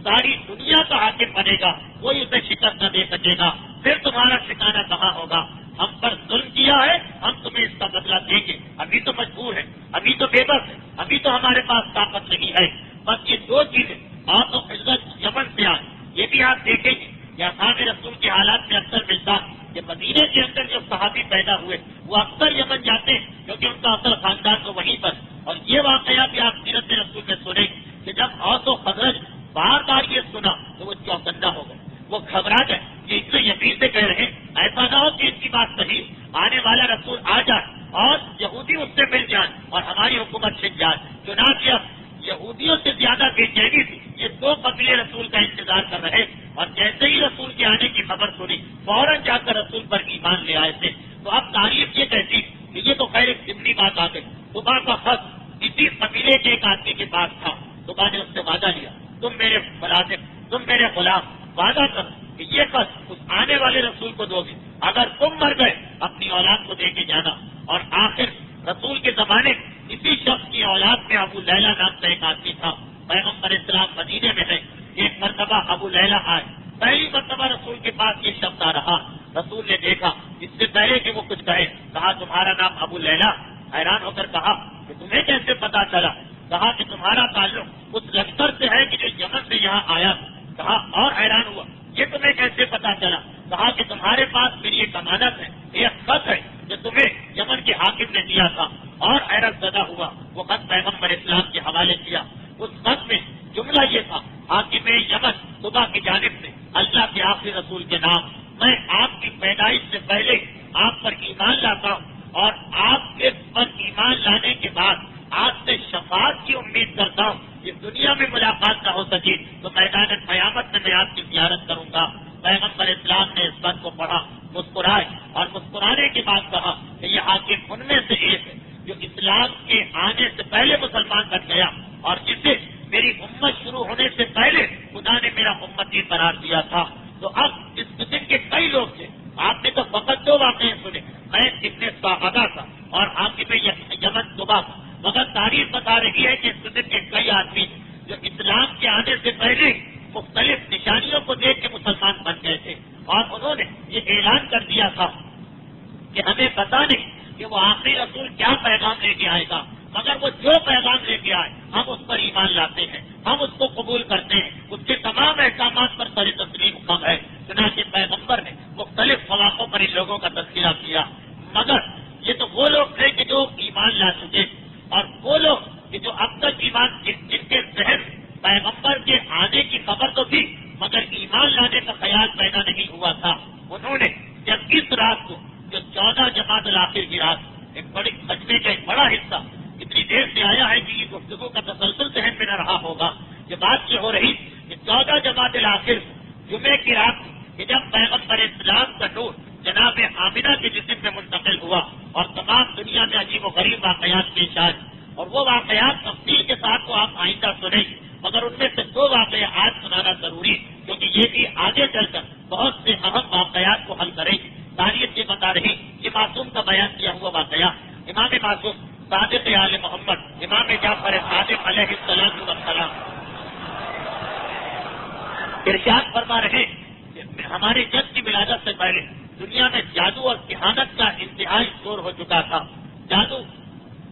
ساری دنیا کا حاکم بنے گا، کوئی اسے شکست نہ دے سکے گا، پھر تمہارا ٹھکانہ کہاں ہوگا؟ ہم پر ظلم کیا ہے، ہم تمہیں اس کا بدلہ دیں گے، ابھی تو مجبور ہے، ابھی تو بے بس ہے، ابھی تو ہمارے پاس طاقت نہیں ہے۔ بس یہ 2 چیزیں، اوس و خزرج یمن سے آئے، یہ بھی آپ دیکھیں گے کہ اصحاب رسول کے حالات میں اکثر ملتا کہ مدینے کے اندر جو صحابی پیدا ہوئے وہ اکثر یمن جاتے ہیں کیونکہ ان کا اصل خاندان تو وہیں پر۔ اور یہ واقعہ بھی آپ سیرت رسول میں سنیں کہ جب اوس و خزرج بار بار یہ سنا تو وہ چوکندہ ہو گئے، وہ گھبرا گئے کہ اس سے یقین سے کہہ رہے ہیں ایسا نہ ہو کہ اس کی بات صحیح، آنے والا رسول آ جائے اور یہودی اس سے مل جائیں اور ہماری حکومت چھن جائے۔ چنانچہ یہودیوں سے زیادہ بے چینی تھی، یہ 2 قبیلے رسول کا انتظار کر رہے، اور جیسے ہی رسول کے آنے کی خبر سنی فوراً جا کر رسول پر ایمان لے آئے تھے۔ تو اب تاریخ یہ کہتی کہ یہ تو خیر ایک ضمنی بات آ گئی۔ صبح کا خط اسی قبیلے کے ایک آدمی کے پاس تھا، صبح نے اس سے وعدہ لیا، تم میرے ملازم، تم میرے غلام، وعدہ کرو کہ یہ خط اس آنے والے رسول کو دو گے، اگر تم مر گئے اپنی اولاد کو دے کے جانا۔ اور آخر رسول کے زمانے اسی شخص کی اولاد میں ابو لیلہ نام کا ایک آدمی تھا، پیغمبر اسلام مدینے میں ہے، ایک مرتبہ ابو لیلہ آئے، پہلی مرتبہ رسول کے پاس یہ شخص آ رہا، رسول نے دیکھا اس سے پہلے کہ وہ کچھ کہے، کہا تمہارا نام ابو لیلہ؟ حیران ہو کر کہا کہ تمہیں کیسے پتا چلا؟ کہا کہ تمہارا تعلق اس لشکر سے ہے کہ جو یمن سے یہاں آیا۔ کہا اور حیران ہوا یہ تمہیں کیسے پتا چلا؟ کہا کہ تمہارے پاس میری ایک امانت ہے، ایک خط ہے جو تمہیں یمن کے حاکم نے دیا تھا، اور حیرت زدہ ہوا، وہ خط پیغمبر اسلام کے حوالے کیا۔ اس خط میں جملہ یہ تھا، حاکم یمن صبح کی جانب سے اللہ کے آخری رسول کے نام، میں آپ کی پیدائش سے پہلے آپ پر ایمان لاتا ہوں، اور آپ کے پر ایمان لانے کے بعد آپ سے شفاعت کی امید کرتا ہوں، اس دنیا میں ملاقات نہ ہو سکی تو میدان قیامت میں آپ کی زیارت کروں گا۔ پیغمبر اسلام نے اس بات کو پڑھا، مسکرائے اور مسکرانے کے بعد کہا کہ یہ حاکم ان میں سے ایک ہے جو اسلام کے آنے سے پہلے مسلمان بن گیا اور جسے میری امت شروع ہونے سے پہلے خدا نے میرا امتی قرار دیا تھا۔ تو اب اس قسم کے کئی لوگ تھے، آپ نے تو فقط 2 واقعے سنے، میں ابن صاحبہ کا اور آپ میں یمن صبح کا، مگر تاریخ بتا رہی ہے کہ اس قسم کے کئی آدمی جو اسلام کے آنے سے پہلے مختلف نشانیوں کو دیکھ کے مسلمان بن گئے تھے اور انہوں نے یہ اعلان کر دیا تھا کہ ہمیں پتا نہیں کہ وہ آخری رسول کیا پیغام لے کے آئے گا، مگر وہ جو پیغام لے کے آئے ہم اس پر ایمان لاتے ہیں، ہم اس کو قبول کرتے ہیں، اس کے تمام احکامات پر سر تسلیم کم ہے۔ چنانچہ پیغمبر نے مختلف مواقع پر ان لوگوں کا تذکرہ کیا، مگر یہ تو وہ لوگ تھے کہ جو ایمان لا چکے اور وہ لوگ کہ جو اب تک ایمان جن کے ذہن پیغمبر کے آنے کی خبر تو تھی مگر ایمان لانے کا خیال پیدا نہیں ہوا تھا، انہوں نے جب اس رات کو جو 14 جماعت الآخر کی رات ایک بڑی خجمے کا ایک بڑا حصہ اتنی دیر سے آیا ہے کہ یہ گفتگو کا تسلسل ذہن میں نہ رہا ہوگا، یہ بات یہ ہو رہی کہ 14 جماعت الآخر جمعے کی رات کہ جب پیغمبر اسلام کا نور جناب آمنہ کے جسم میں منتقل ہوا اور تمام دنیا میں عجیب و غریب واقعات پیش آئے اور وہ واقعات تفصیل کے ساتھ تو آپ آئندہ سنیں، مگر ان میں سے 2 واقعے آج سنانا ضروری کیونکہ یہ بھی آگے چل کر بہت سے اہم واقعات کو حل کریں گے۔ تاریخ یہ بتا رہی یہ معصوم کا بیان کیا ہوا واقعہ، امام معصوم صادق آل محمد امام جعفر صادق علیہ السلام ارشاد فرما رہے کہ ہمارے جد کی ولادت سے پہلے دنیا میں جادو اور کہانت کا انتہائی زور ہو چکا تھا۔ جادو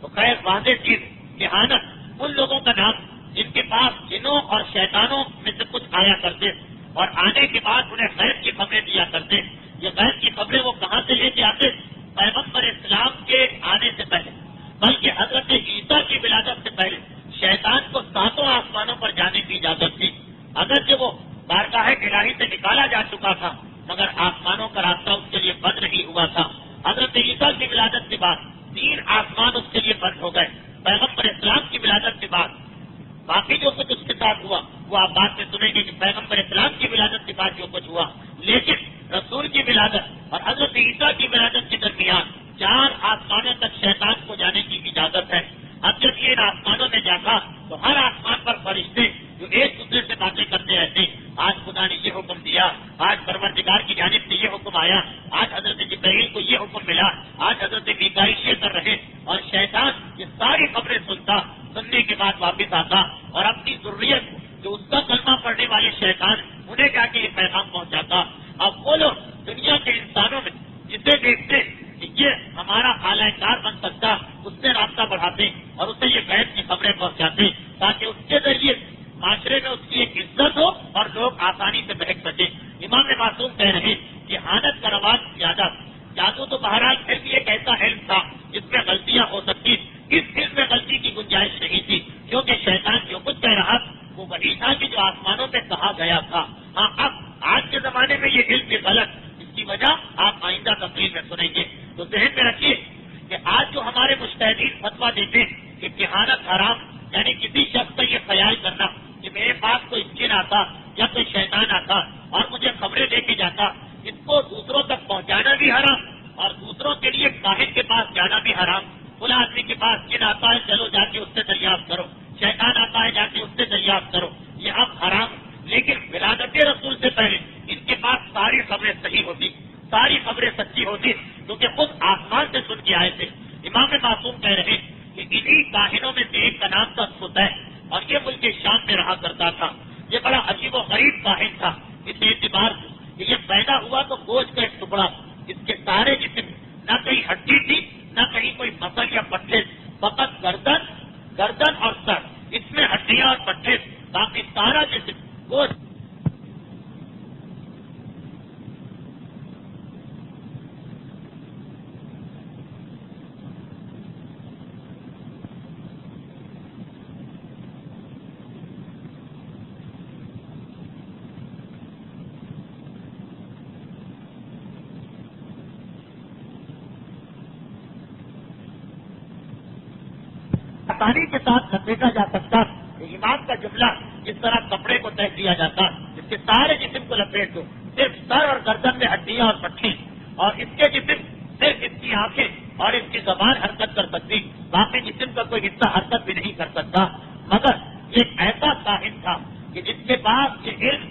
تو خیر واضح چیز، کہانت ان لوگوں کا نام جن کے پاس جنوں اور شیطانوں میں سے کچھ آیا کرتے اور آنے کے بعد انہیں غیب کی خبریں دیا کرتے۔ یہ غیب کی خبریں وہ کہاں سے لے کے آتے؟ پیغمبر اسلام کے آنے سے پہلے، بلکہ حضرت عیسیٰ کی ولادت سے پہلے شیطان کو 7 آسمانوں پر جانے کی اجازت تھی، اگرچہ وہ بارگاہ الہی سے نکالا جا چکا تھا مگر آسمانوں کا راستہ اس کے لیے بند نہیں ہوا تھا۔ حضرت عیسیٰ کی ولادت کے بعد 3 آسمان اس کے لیے بند ہو گئے۔ پیغمبر اسلام کی ولادت کے بعد باقی جو کچھ اس کے ساتھ ہوا وہ آپ بات میں سنیں گے کہ پیغمبر اسلام کی ولادت کے بعد جو کچھ ہوا، لیکن رسول کی ولادت اور حضرت عیسیٰ کی ولادت کے درمیان 4 آسمانوں تک شیطان کو جانے کی اجازت ہے۔ اب جب یہ ان آسمانوں میں جاتا تو ہر آسمان پر فرشتے جو ایک دوسرے سے باتیں کرتے رہتے، آج خدا نے یہ حکم دیا، آج پروردگار کی جانب سے یہ حکم آیا، آج حضرت جبرائیل کو یہ حکم ملا، آج حضرت میکائیل یہ کر رہے، اور شیطان یہ ساری خبریں سننے کے بعد واپس آتا اور اپنی ضروریت جو اس کا کلمہ پڑھنے والے شیطان انہیں جا کے یہ پیغام پہنچاتا۔ اب وہ لوگ دنیا کے انسانوں میں جسے دیکھتے کہ یہ ہمارا اعلی کار بن سکتا اس سے رابطہ بڑھاتے اور اسے یہ غیب کی خبریں پہنچاتے تاکہ اس کے ذریعے معاشرے میں اس کی ایک عزت ہو اور لوگ آسانی سے بہک سکے۔ امام معصوم کہہ رہے کہ حانت کا رواج زیادہ، جادو تو بہرحال پھر بھی ایک ایسا علم تھا جس میں غلطیاں ہو سکتی، اس علم میں غلطی کی گنجائش نہیں تھی کیونکہ شیطان جو کچھ کہہ رہا وہ وہی تھا کہ جو آسمانوں میں کہا گیا تھا۔ ہاں اب آج کے زمانے میں یہ علم بھی غلط، اس کی وجہ آپ آئندہ تفصیل میں سنیں گے۔ تو ذہن میں رکھیے کہ آج جو ہمارے مجتہدین فتویٰ دیتے کہ کہانت حرام، یعنی کسی شخص کا یہ خیال کرنا کہ میرے پاس کوئی جن آتا یا کوئی شیطان آتا اور مجھے خبریں دے کے جاتا، اس کو دوسروں تک پہنچانا بھی حرام اور دوسروں کے لیے کاہن کے پاس جانا بھی حرام۔ کھلا آدمی کے پاس جن آتا ہے چلو جا کے اس سے دریافت کرو، شیطان آتا ہے جا کے اس سے دریافت کرو، یہ اب حرام۔ لیکن ولادت رسول سے پہلے ان کے پاس ساری خبریں صحیح ہوتی، ساری خبریں سچی ہوتی کیونکہ خود آسمان سے سن کے آئے تھے۔ امام معصوم کہہ رہے کہ انہی کاہنوں میں سے ایک کا نام تھا خطیب اور یہ ملک شام میں رہا کرتا تھا۔ یہ بڑا عجیب و غریب کاہن تھا اس اعتبار سے کہ یہ پیدا ہوا تو گوشت کا ایک ٹکڑا، اس کے سارے جسم نہ کہیں ہڈی تھی نہ کہیں کوئی مسل یا پٹھے، فقط گردن اور سر، اس میں ہڈیاں اور پٹھے، باقی سارا جسم گوشت۔ آسانی کے ساتھ لپیٹا جا سکتا ایمان کا جملہ اس طرح کپڑے کو تہ دیا جاتا، اس کے سارے جسم کو لپیٹ دو، صرف سر اور گردن میں ہڈیاں اور پٹھیں، اور اس کے جسم صرف اس کی آنکھیں اور اس کی زبان حرکت کر سکتی، باقی جسم کا کوئی حصہ حرکت بھی نہیں کر سکتا، مگر ایک ایسا کاہن تھا کہ جس کے پاس یہ علم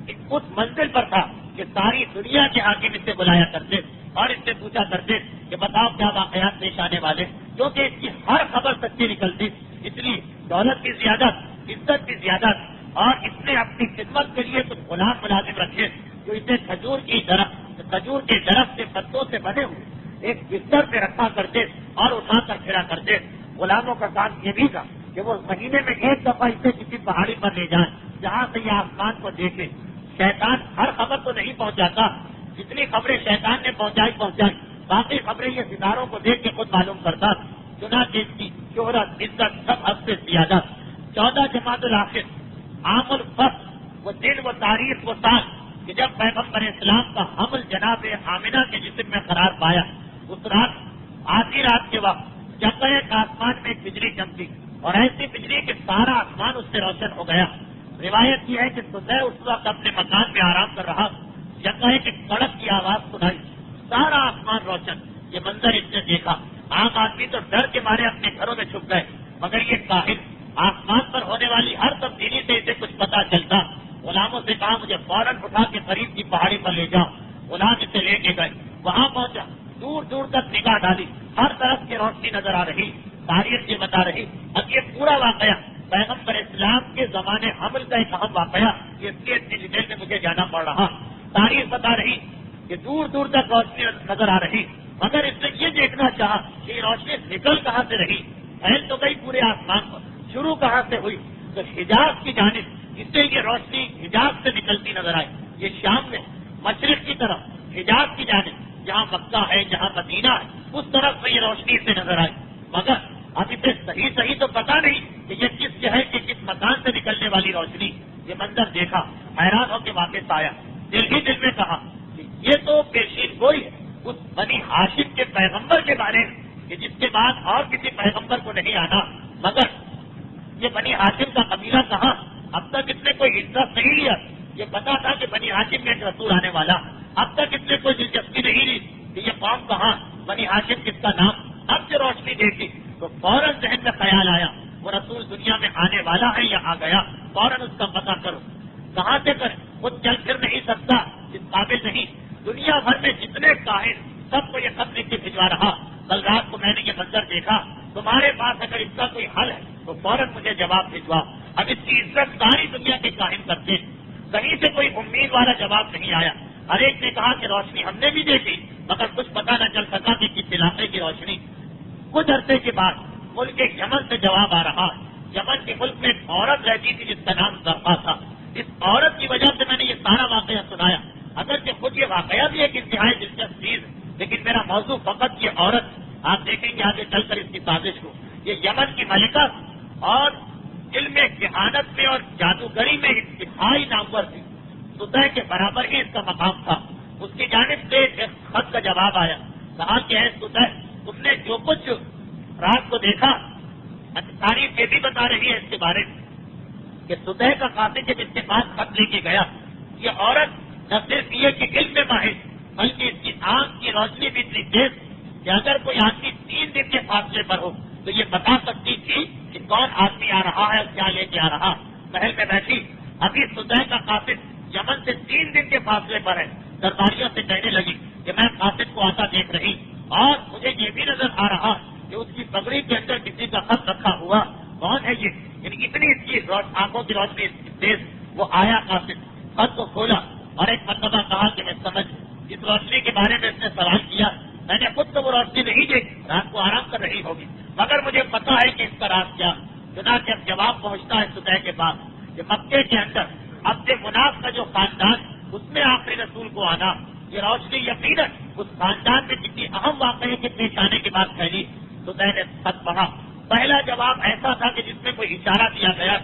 اس منزل پر تھا کہ ساری دنیا کے حاکم اس سے بلایا کرتے اور اس سے پوچھا کرتے کہ بتاؤ کیا واقعات پیش آنے والے، کیونکہ اس کی ہر خبر سچی نکلتی، اس لیے دولت کی زیادت، عزت کی زیادت، اور اس نے اپنی خدمت کے لیے کچھ غلام ملازم رکھے جو اسے کھجور کے درخت کے پتوں سے بنے ہوئے ایک بستر پہ رکھا کرتے اور اٹھا کر پھرا کرتے۔ غلاموں کا کام یہ بھی تھا کہ وہ مہینے میں ایک دفعہ اسے کسی پہاڑی پر لے جائیں جہاں سے یہ آسمان کو دیکھے۔ شیطان ہر خبر تو نہیں پہنچاتا، جتنی خبریں شیطان نے پہنچائی، باقی خبریں یہ ستاروں کو دیکھ کے خود معلوم کرتا۔ چنانچہ اس کی شہرت، عزت سب حد سے زیادہ۔ 14 جمادی الاخر عام الفصل، وہ دن، وہ تاریخ، وہ سال کہ جب پیغمبر اسلام کا حمل جناب آمنہ کے جسم میں قرار پایا، اس رات، آدھی رات کے وقت جب ایک آسمان میں ایک بجلی چمکی اور ایسی بجلی کہ سارا آسمان اس سے روشن ہو گیا۔ روایت یہ ہے کہ صبح اس وقت اپنے مکان میں آرام کر رہا، جب ایک سڑک کی آواز سنائی، سارا آسمان روشن۔ یہ منظر اس نے دیکھا، عام آدمی تو ڈر کے مارے اپنے گھروں میں چھپ گئے، مگر یہ کاہن آسمان پر ہونے والی ہر تبدیلی سے اسے کچھ پتا چلتا۔ غلاموں سے کہا مجھے فوراً اٹھا کے قریب کی پہاڑی پر لے جاؤ۔ غلام اسے لے کے گئے، وہاں پہنچا، دور دور تک نگاہ ڈالی، ہر طرف کی روشنی نظر آ رہی۔ تاریخ یہ بتا رہی، اب یہ پورا واقعہ پیغمبر اسلام کے زمانے حمل کا ایک اہم واقعہ، یہ اتنی ڈیٹیل میں مجھے جانا پڑ رہا۔ تاریخ بتا رہی کہ دور دور تک روشنی نظر آ رہی، مگر اس نے یہ دیکھنا چاہا کہ یہ روشنی نکل کہاں سے رہی، پھیل تو گئی پورے آسمان پر، شروع کہاں سے ہوئی؟ تو حجاز کی جانب اس سے یہ روشنی حجاز سے نکلتی نظر آئی۔ یہ شام میں مشرق کی طرف حجاز کی جانب، جہاں مکہ ہے، جہاں مدینہ ہے، اس طرف سے یہ روشنی سے نظر آئی، مگر اب اسے صحیح تو پتا نہیں کہ یہ کس شہر کے کس مکان سے نکلنے والی روشنی۔ یہ منظر دیکھا، حیران ہو کے واپس آیا، دل ہی دل میں کہا کہ یہ تو پیشین گوئی ہے اس بنی ہاشم کے پیغمبر کے بارے میں کہ جس کے بعد اور کسی پیغمبر کو نہیں آنا، مگر یہ بنی ہاشم کا قبیلہ کہاں؟ اب تک اس نے کوئی عزت نہیں لیا، یہ پتا تھا کہ بنی ہاشم میں ایک رسول آنے والا، اب تک اس نے کوئی دلچسپی نہیں لی کہ یہ قوم کہاں، بنی ہاشم کس کا نام۔ اب جو روشنی دیکھی تو فوراً ذہن میں خیال آیا وہ رسول دنیا میں آنے والا ہے یا آ گیا، فوراً اس کا پتہ کرو۔ کہاں سے کر؟ خود چل پھر نہیں سکتا، اس قابل نہیں۔ دنیا بھر میں جتنے کاہن سب کو یہ خط لکھ کے بھجوا رہا، کل رات کو میں نے یہ منظر دیکھا، تمہارے پاس اگر اس کا کوئی حل ہے تو فوراً مجھے جواب بھجوا۔ اب اس کی عزت ساری دنیا کے کاہن کرتے، کہیں سے کوئی امید والا جواب نہیں آیا۔ ہر ایک نے کہا کہ روشنی ہم نے بھی دیکھی، مگر کچھ پتہ نہ چل سکا کہ کس علاقے کی روشنی۔ کچھ عرصے کے بعد ملک یمن سے جواب آ رہا۔ یمن کے ملک میں ایک عورت رہتی تھی جس کا نام زرقا تھا، اس عورت کی وجہ سے میں نے یہ سارا واقعہ سنایا، اگرچہ خود یہ واقعہ بھی ایک انتہائی دلچسپ چیز، لیکن میرا موضوع فقط یہ عورت، آپ دیکھیں گے آگے چل کر اس کی سازش کو۔ یہ یمن کی ملکہ اور علم کہانت میں اور جادوگری میں انتہائی نامور تھی، سطح کے برابر ہی اس کا مقام تھا۔ اس کی جانب سے ایک خط کا جواب آیا، کہا کہ ہے سطح، اس نے جو کچھ رات کو دیکھا، تاریخ یہ بھی بتا رہی ہے اس کے بارے میں کہ سطح کا قاصد جب اس کے پاس خط لے کے گیا، یہ عورت نہ صرف یہ کہ علم میں ماہر، بلکہ اس کی آنکھ کی روشنی بھی اتنی تیز کہ اگر کوئی آدمی 3 دن کے فاصلے پر ہو تو یہ بتا سکتی تھی کہ کون آدمی آ رہا ہے اور کیا لے کے آ رہا۔ محل میں بیٹھی، ابھی سطح کا قاصد یمن سے 3 دن کے فاصلے پر ہے، درباریوں سے کہنے لگی کہ میں قاصد کو آتا دیکھ رہی، اور مجھے یہ بھی نظر آ رہا کہ اس کی پگڑی کے اندر کسی کا خط رکھا ہوا، کون ہے یہ؟ یعنی اتنی اس کی آنکھوں کی روشنی تیز۔ وہ آیا قاصد، خط کو کھولا اور ایک مرتبہ کہا کہ میں سمجھ، اس روشنی کے بارے میں اس نے سوال کیا، میں نے خود تو وہ روشنی نہیں دیکھی، رات کو آرام کر رہی ہوگی، مگر مجھے پتا ہے کہ اس کا راز کیا۔ چنانچہ جب جواب پہنچتا ہے سطح کے پاس کہ مکے کے اندر عبد مناف کا جو خاندان، اس میں آخری رسول کو آنا، یہ روشنی یقیناً اس خاندان میں کسی اہم واقعے کے پیش آنے کے بعد پھیلی۔ سطح نے خط پڑھا، پہلا جواب ایسا تھا کہ جس میں کوئی اشارہ دیا گیا،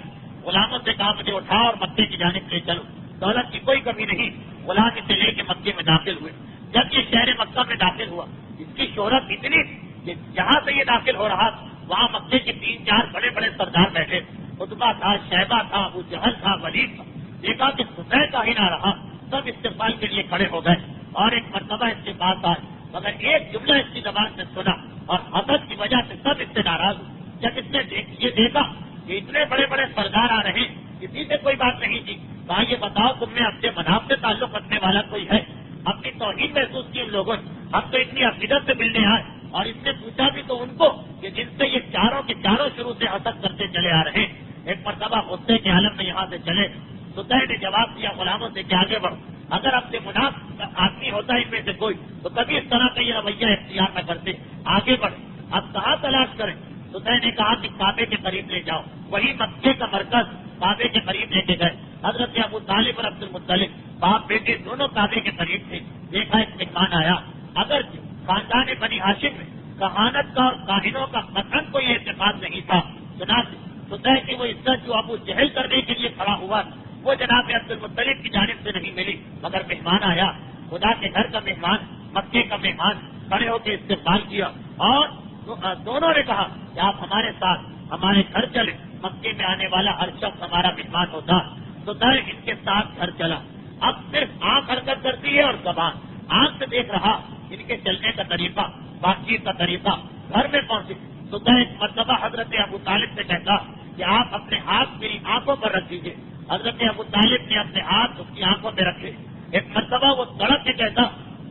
غلاموں سے کہا مجھے اٹھا اور مکے کی جانب لے چلو، دولت کی کوئی کمی نہیں۔ غلام اسے لے کے مکے میں داخل ہوئے۔ جب یہ شہر مکہ میں داخل ہوا، اس کی شہرت اتنی کہ جہاں سے یہ داخل ہو رہا وہاں مکے کے 3-4 بڑے بڑے سردار بیٹھے، عتبہ تھا، شیبہ تھا، ابو جہل تھا، ولید تھا، دیکھا کہ سطح کا ہی نہ رہا، سب استقبال کے لیے کھڑے ہو گئے اور ایک مرتبہ اس کے پاس آئے، مگر ایک جملہ اس کی زبان سے سنا اور حسد کی وجہ سے سب اس سے ناراض ہوئے۔ جب اس نے یہ دیکھا کہ اتنے بڑے بڑے سردار آ رہے ہیں، کسی سے کوئی بات نہیں تھی، کہا یہ بتاؤ تم میں اپنے مناف سے تعلق رکھنے والا کوئی ہے؟ اپنی توہین محسوس کی ان لوگوں نے، ہم تو اتنی عقیدت سے ملنے آئے، اور اس نے پوچھا بھی تو ان کو کہ جن سے یہ چاروں کے چاروں شروع سے حسد کرتے چلے آ رہے ہیں۔ ایک مرتبہ غصے کے عالم میں یہاں سے چلے، سطح نے جواب دیا غلاموں سے کہ آگے بڑھو، اگر اپنے مناف آدمی ہوتا ہے ان میں سے کوئی تو کبھی اس طرح کا یہ رویہ اختیار نہ کرتے، آگے بڑھو، اب کہاں تلاش کریں؟ سطح نے کہا کہ کعبے کے قریب لے جاؤ، وہی مکے کا مرکز کعبے کے قریب لے کے گئے۔ حضرت ابو طالب اور عبد المطلب باپ بیٹے دونوں کعبے کے قریب تھے، دیکھا ایک مہمان آیا، اگر خاندان بنی ہاشم میں کہانت کا اور کاہنوں کا قطعاً کوئی اعتقاد نہیں تھا، چنانچہ سطح کی وہ عزت جو ابو جہل کرنے کے لیے کھڑا ہوا وہ جناب عبد المطلب کی جانب سے نہیں ملی، مگر مہمان آیا، خدا کے گھر کا مہمان، مکے کا مہمان، کھڑے ہو کے استقبال کیا اور دونوں نے کہا کہ آپ ہمارے ساتھ ہمارے گھر چلے، مکے میں آنے والا ہر شخص ہمارا مہمان ہوتا، تو در اس کے ساتھ گھر چلا۔ اب صرف آنکھ حرکت کرتی ہے اور زبان، آنکھ سے دیکھ رہا ان کے چلنے کا طریقہ، بات چیت کا طریقہ، گھر میں پہنچے تو ایک مرتبہ حضرت ابو طالب سے کہتا کہ آپ اپنے ہاتھ میری آنکھوں پر رکھ دیجیے۔ حضرت ابو طالب نے اپنے ہاتھ اس کی آنکھوں میں رکھے۔ ایک مرتبہ وہ سڑک سے کہتا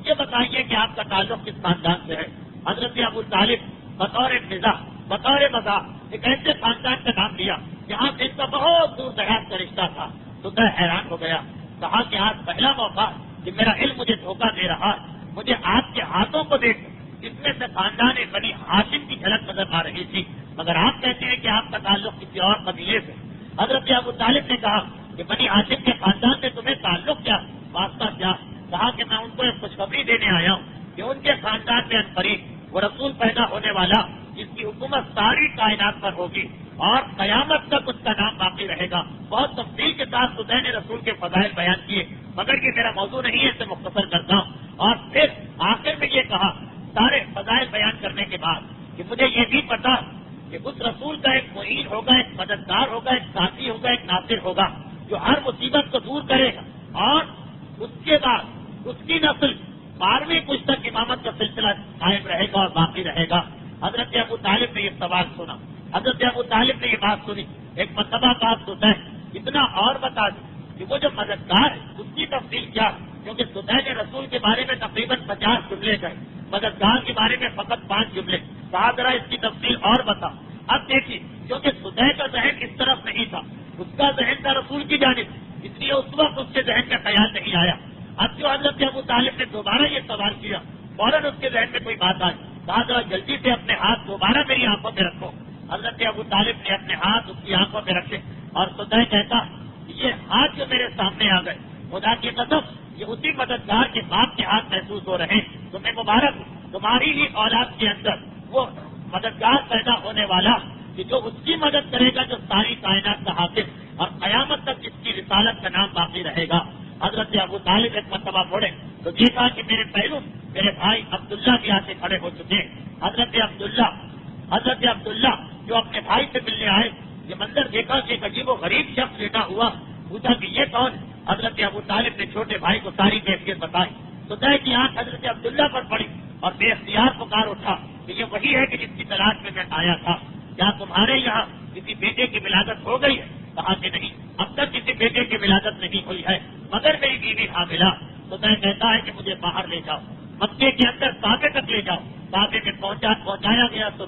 یہ بتائیے کہ آپ کا تعلق کس خاندان سے ہے؟ حضرت ابو طالب بطور مزاح، بطور مزاح ایک ایسے خاندان کا نام لیا جہاں سے ان کا بہت دور دراز کا رشتہ تھا۔ تو میں حیران ہو گیا، کہا کہ آج پہلا موقع کہ میرا علم مجھے دھوکہ دے رہا ہے، مجھے آپ کے ہاتھوں کو دیکھ اس میں سے خاندان بنی ہاشم کی جھلک نظر آ رہی تھی، مگر آپ کہتے ہیں کہ آپ کا تعلق کسی اور قبیلے سے۔ حضرت ابو طالب نے کہا کہ بنی ہاشم کے خاندان سے تمہیں تعلق کیا، واسطہ کیا؟ کہا کہ میں ان کو ایک خوشخبری دینے آیا ہوں کہ ان کے خاندان میں عنقریب وہ رسول پیدا ہونے والا جس کی حکومت ساری کائنات پر ہوگی اور قیامت تک اس کا نام باقی رہے گا۔ بہت تفصیل کے ساتھ سطح نے رسول کے فضائل بیان کیے، مگر یہ میرا موضوع نہیں ہے، اسے مختصر کرتا ہوں۔ اور پھر آخر میں یہ کہا سارے فضائل بیان کرنے کے بعد کہ مجھے یہ بھی پتا کہ اس رسول کا ایک معین ہوگا، ایک مددگار ہوگا، ایک ساتھی ہوگا، ایک ناصر ہوگا جو ہر مصیبت کو دور کرے گا، اور اس کے بعد اس کی نسل 12ویں کچھ تک امامت کا سلسلہ قائم رہے گا اور باقی رہے گا۔ حضرت ابو طالب نے یہ سوال سنا، حضرت ابو طالب نے یہ بات سنی، ایک مرتبہ بات سنتا ہے اتنا اور بتا دیں کہ وہ جو مددگار ہے اس کی تفصیل کیا، کیونکہ سطح نے رسول کے بارے میں تقریباً 50 جملے گئے، مددگار کے بارے میں فقط 5 جملے، کہا ذرا اس کی تفصیل اور بتا۔ اب دیکھیے کیونکہ سطح کا ذہن اس طرف نہیں تھا، اس کا ذہن تھا رسول کی جانب، اس لیے اس وقت اس کے ذہن کا خیال نہیں آیا۔ اب جو حضرت ابو طالب نے دوبارہ یہ سوال کیا، فوراً اس کے ذہن میں کوئی بات آئی، کہا ذرا جلدی سے اپنے ہاتھ دوبارہ میری آنکھوں پہ رکھو۔ حضرت ابو طالب نے اپنے ہاتھ اس کی آنکھوں پہ رکھے اور سطح کہتا یہ ہاتھ جو میرے سامنے آ گئے، خدا کی قسم یہ اسی مددگار کے باپ کے ہاتھ محسوس ہو رہے ہیں، تمہیں مبارک، تمہاری ہی اولاد کے اندر وہ مددگار پیدا ہونے والا کہ جو اس کی مدد کرے گا جو ساری کائنات کا حافظ اور قیامت تک جس کی رسالت کا نام باقی رہے گا۔ حضرت ابو طالب ایک مرتبہ پڑھے تو دیکھا کہ میرے پہلو میرے بھائی عبداللہ بھی آتے کھڑے ہو چکے ہیں۔ حضرت عبداللہ جو اپنے بھائی سے ملنے آئے، یہ منظر دیکھا کہ ایک عجیب و غریب شخص بیٹھا ہوا، پوچھا کہ یہ کون؟ حضرت ابو طالب نے چھوٹے بھائی کو ساری کیفیت بتائی، تو طے کی آنکھ حضرت عبداللہ پر پڑی اور بے اختیار پکار اٹھا کہ یہ وہی ہے کہ جس کی تلاش میں آیا تھا، کیا تمہارے یہاں کسی بیٹے کی ولادت ہو گئی ہے؟ کہا کہ نہیں، اب تک کسی بیٹے کی ولادت نہیں ہوئی ہے، مگر میری بیوی حاملہ۔ تو طے کہتا ہے کہ مجھے باہر لے جاؤ، مکے کے اندر کعبے تک لے جاؤ۔ کعبے میں پہنچایا گیا تو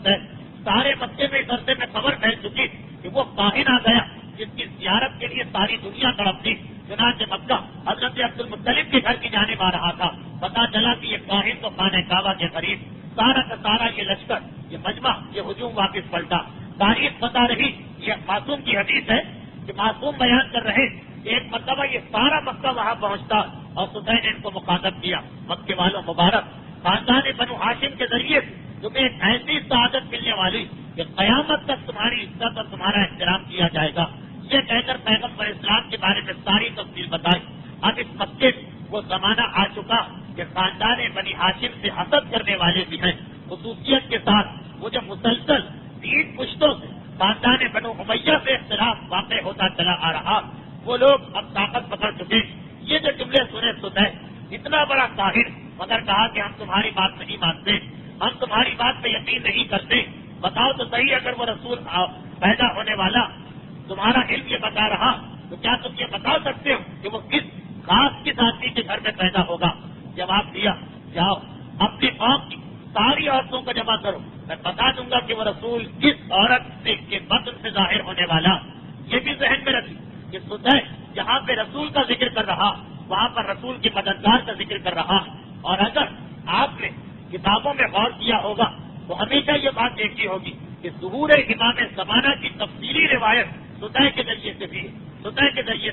سارے مکے میں عرصے میں خبر پھیل چکی کہ وہ کاہن آ گیا جس کی زیارت کے لیے ساری دنیا تڑپ تھی۔ چنانچہ مکہ حضرت عبد المطلب کے گھر کی جانب آ رہا تھا، پتا چلا کہ یہ کاہن تو خانہ کعبہ کے قریب، سارا کا سارا یہ لشکر، یہ مجمع، یہ ہجوم واپس پلٹا۔ تاریخ بتا رہی، یہ معصوم کی حدیث ہے کہ معصوم بیان کر رہے کہ ایک مرتبہ یہ سارا مکہ وہاں پہنچتا اور سطح نے ان کو مخاطب کیا، مکے والوں مبارک، خاندان بنو ہاشم کے ذریعے تمہیں ایک ایسی سعادت ملنے والی کہ قیامت تک تمہاری عزت اور تمہارا احترام کیا جائے گا۔ یہ کہہ کر پیغمبر اسلام کے بارے میں ساری تفصیل بتائی۔ اب اس مکے وہ زمانہ آ چکا کہ خاندان بنی ہاشم سے حسد کرنے والے بھی ہیں، خصوصیت کے ساتھ وہ جو مسلسل 3 پشتوں سے خاندان بنو امیہ سے اختلاف واقع ہوتا چلا آ رہا، وہ لوگ اب طاقت پکڑ چکے. یہ جو جملے سنے سدے، اتنا بڑا طاہر، مگر کہا کہ ہم تمہاری بات نہیں مانتے، ہم تمہاری بات پہ یقین نہیں کرتے. بتاؤ تو صحیح، اگر وہ رسول پیدا ہونے والا تمہارا علم یہ بتا رہا تو کیا تم یہ بتا سکتے ہو کہ وہ کس آدمی کے گھر میں پیدا ہوگا؟ جواب دیا، جاؤ اپنی قوم کی ساری عورتوں کو جمع کرو، میں بتا دوں گا کہ وہ رسول کس عورت کے بطن سے ظاہر ہونے والا. یہ بھی ذہن میں رکھی کہ سدے جہاں پہ رسول کا ذکر کر رہا وہاں پر رسول کی مددگار کا ذکر کر رہا. اور اگر آپ نے کتابوں میں غور کیا ہوگا تو ہمیشہ یہ بات دیکھی ہوگی کہ ظہور امام زمانہ کی تفصیلی روایت سدے کے ذریعے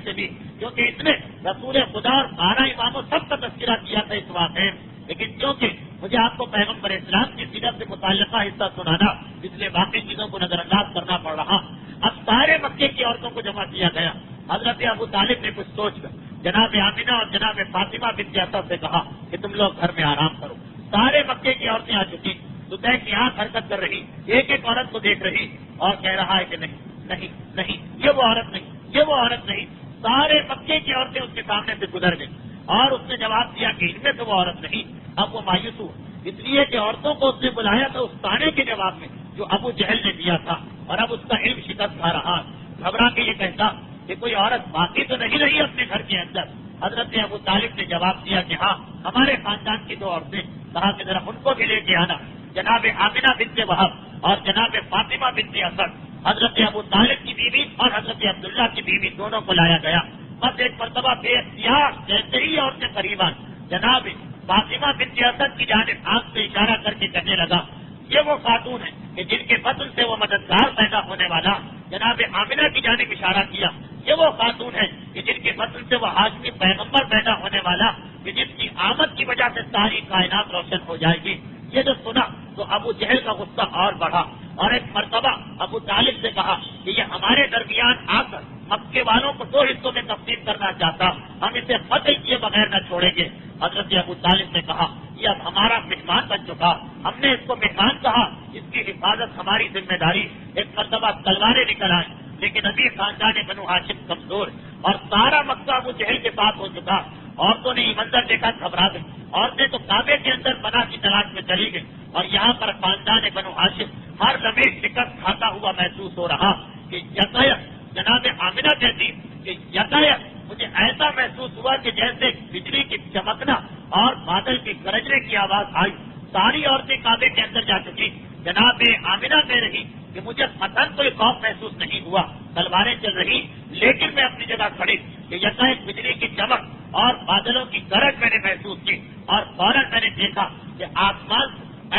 سے بھی کیونکہ اس نے رسول خدا اور 12 اماموں سب کا تذکرہ کیا تھا اس واقعے. لیکن کیونکہ مجھے آپ کو پیغمبر اسلام کی سیرت سے متعلقہ حصہ سنانا، اس لیے باقی چیزوں کو نظر انداز کرنا پڑ رہا. اب سارے مکے کی عورتوں کو جمع کیا گیا. حضرت ابو طالب نے کچھ سوچ کر جناب آمینہ اور جناب فاطمہ بنت اسد سے کہا کہ تم لوگ گھر میں آرام کرو. سارے مکے کی عورتیں آ چکی. سدے کی آنکھ حرکت کر رہی، ایک ایک عورت کو دیکھ رہی اور کہہ رہا ہے کہ نہیں، یہ وہ عورت نہیں. سارے مکے کی عورتیں اس کے سامنے سے گزر گئی اور اس نے جواب دیا کہ ان میں سے وہ عورت نہیں. اب وہ مایوس ہوا، اس لیے کہ عورتوں کو اس نے بلایا تھا اس تانے کے جواب میں جو ابو جہل نے دیا تھا، اور اب اس کا علم شکست کھا رہا. گھبرا کے یہ کہتا کہ کوئی عورت باقی تو نہیں رہی اپنے گھر کے اندر. حضرت ابو طالب نے جواب دیا کہ ہاں، ہمارے خاندان کی 2 عورتیں. کہا کہ ذرا ان کو بھی لے کے آنا. جناب آمینہ بنت وہب اور جناب فاطمہ بنت اسد، حضرت ابو طالب کی بیوی اور حضرت عبداللہ کی بیوی، دونوں کو لایا گیا. بس ایک مرتبہ بے اختیار جیسے ہی عورتیں قریب آئیں، جناب فاطمہ بنت اسد کی جانب آنکھ سے اشارہ کر کے کہنے لگا، یہ وہ خاتون ہے کہ جن کے بطن سے وہ مددگار پیدا ہونے والا. جناب آمینہ کی جانب اشارہ کیا، یہ وہ خاتون ہے کہ جن کے بطن سے وہ ہاشمی پیغمبر پیدا ہونے والا، کہ جس کی آمد کی وجہ سے ساری کائنات روشن ہو جائے گی. یہ جو سنا تو ابو جہل کا غصہ اور بڑھا اور ایک مرتبہ ابو طالب سے کہا کہ یہ ہمارے درمیان آ کر مکے والوں کو 2 حصوں میں تقسیم کرنا چاہتا، ہم اسے فتح کیے بغیر نہ چھوڑیں گے. حضرت ابو طالب نے کہا یہ اب ہمارا مہمان بن چکا، ہم نے اس کو مہمان کہا، اس کی حفاظت ہماری ذمہ داری. ایک مرتبہ تلواریں نکل آئیں، لیکن ابھی خاندان بنو ہاشم کمزور اور سارا مکہ ابو جہل کے پاس ہو چکا. عورتوں نے یہ منظر دیکھا، گھبرا گئی. عورتیں تو کعبے کے اندر پناہ کی تلاش میں چلی گئی اور یہاں پر خاندان بنو ہاشم ہر لمحے شکست کھاتا ہوا محسوس ہو رہا کہ یکایک جناب آمینہ کہتی کہ یکایک مجھے ایسا محسوس ہوا کہ جیسے بجلی کی چمکنا اور بادل کی گرجنے کی آواز آئی. ساری عورتیں کعبے کے اندر جا چکی. جناب آمینہ کہہ رہی کہ مجھے قطعاً کوئی خوف محسوس نہیں ہوا، تلواریں چل رہی لیکن میں اپنی جگہ کھڑی کہ یکایک بجلی کی چمک اور بادلوں کی گرج میں نے محسوس کی اور فوراً میں نے دیکھا کہ آسمان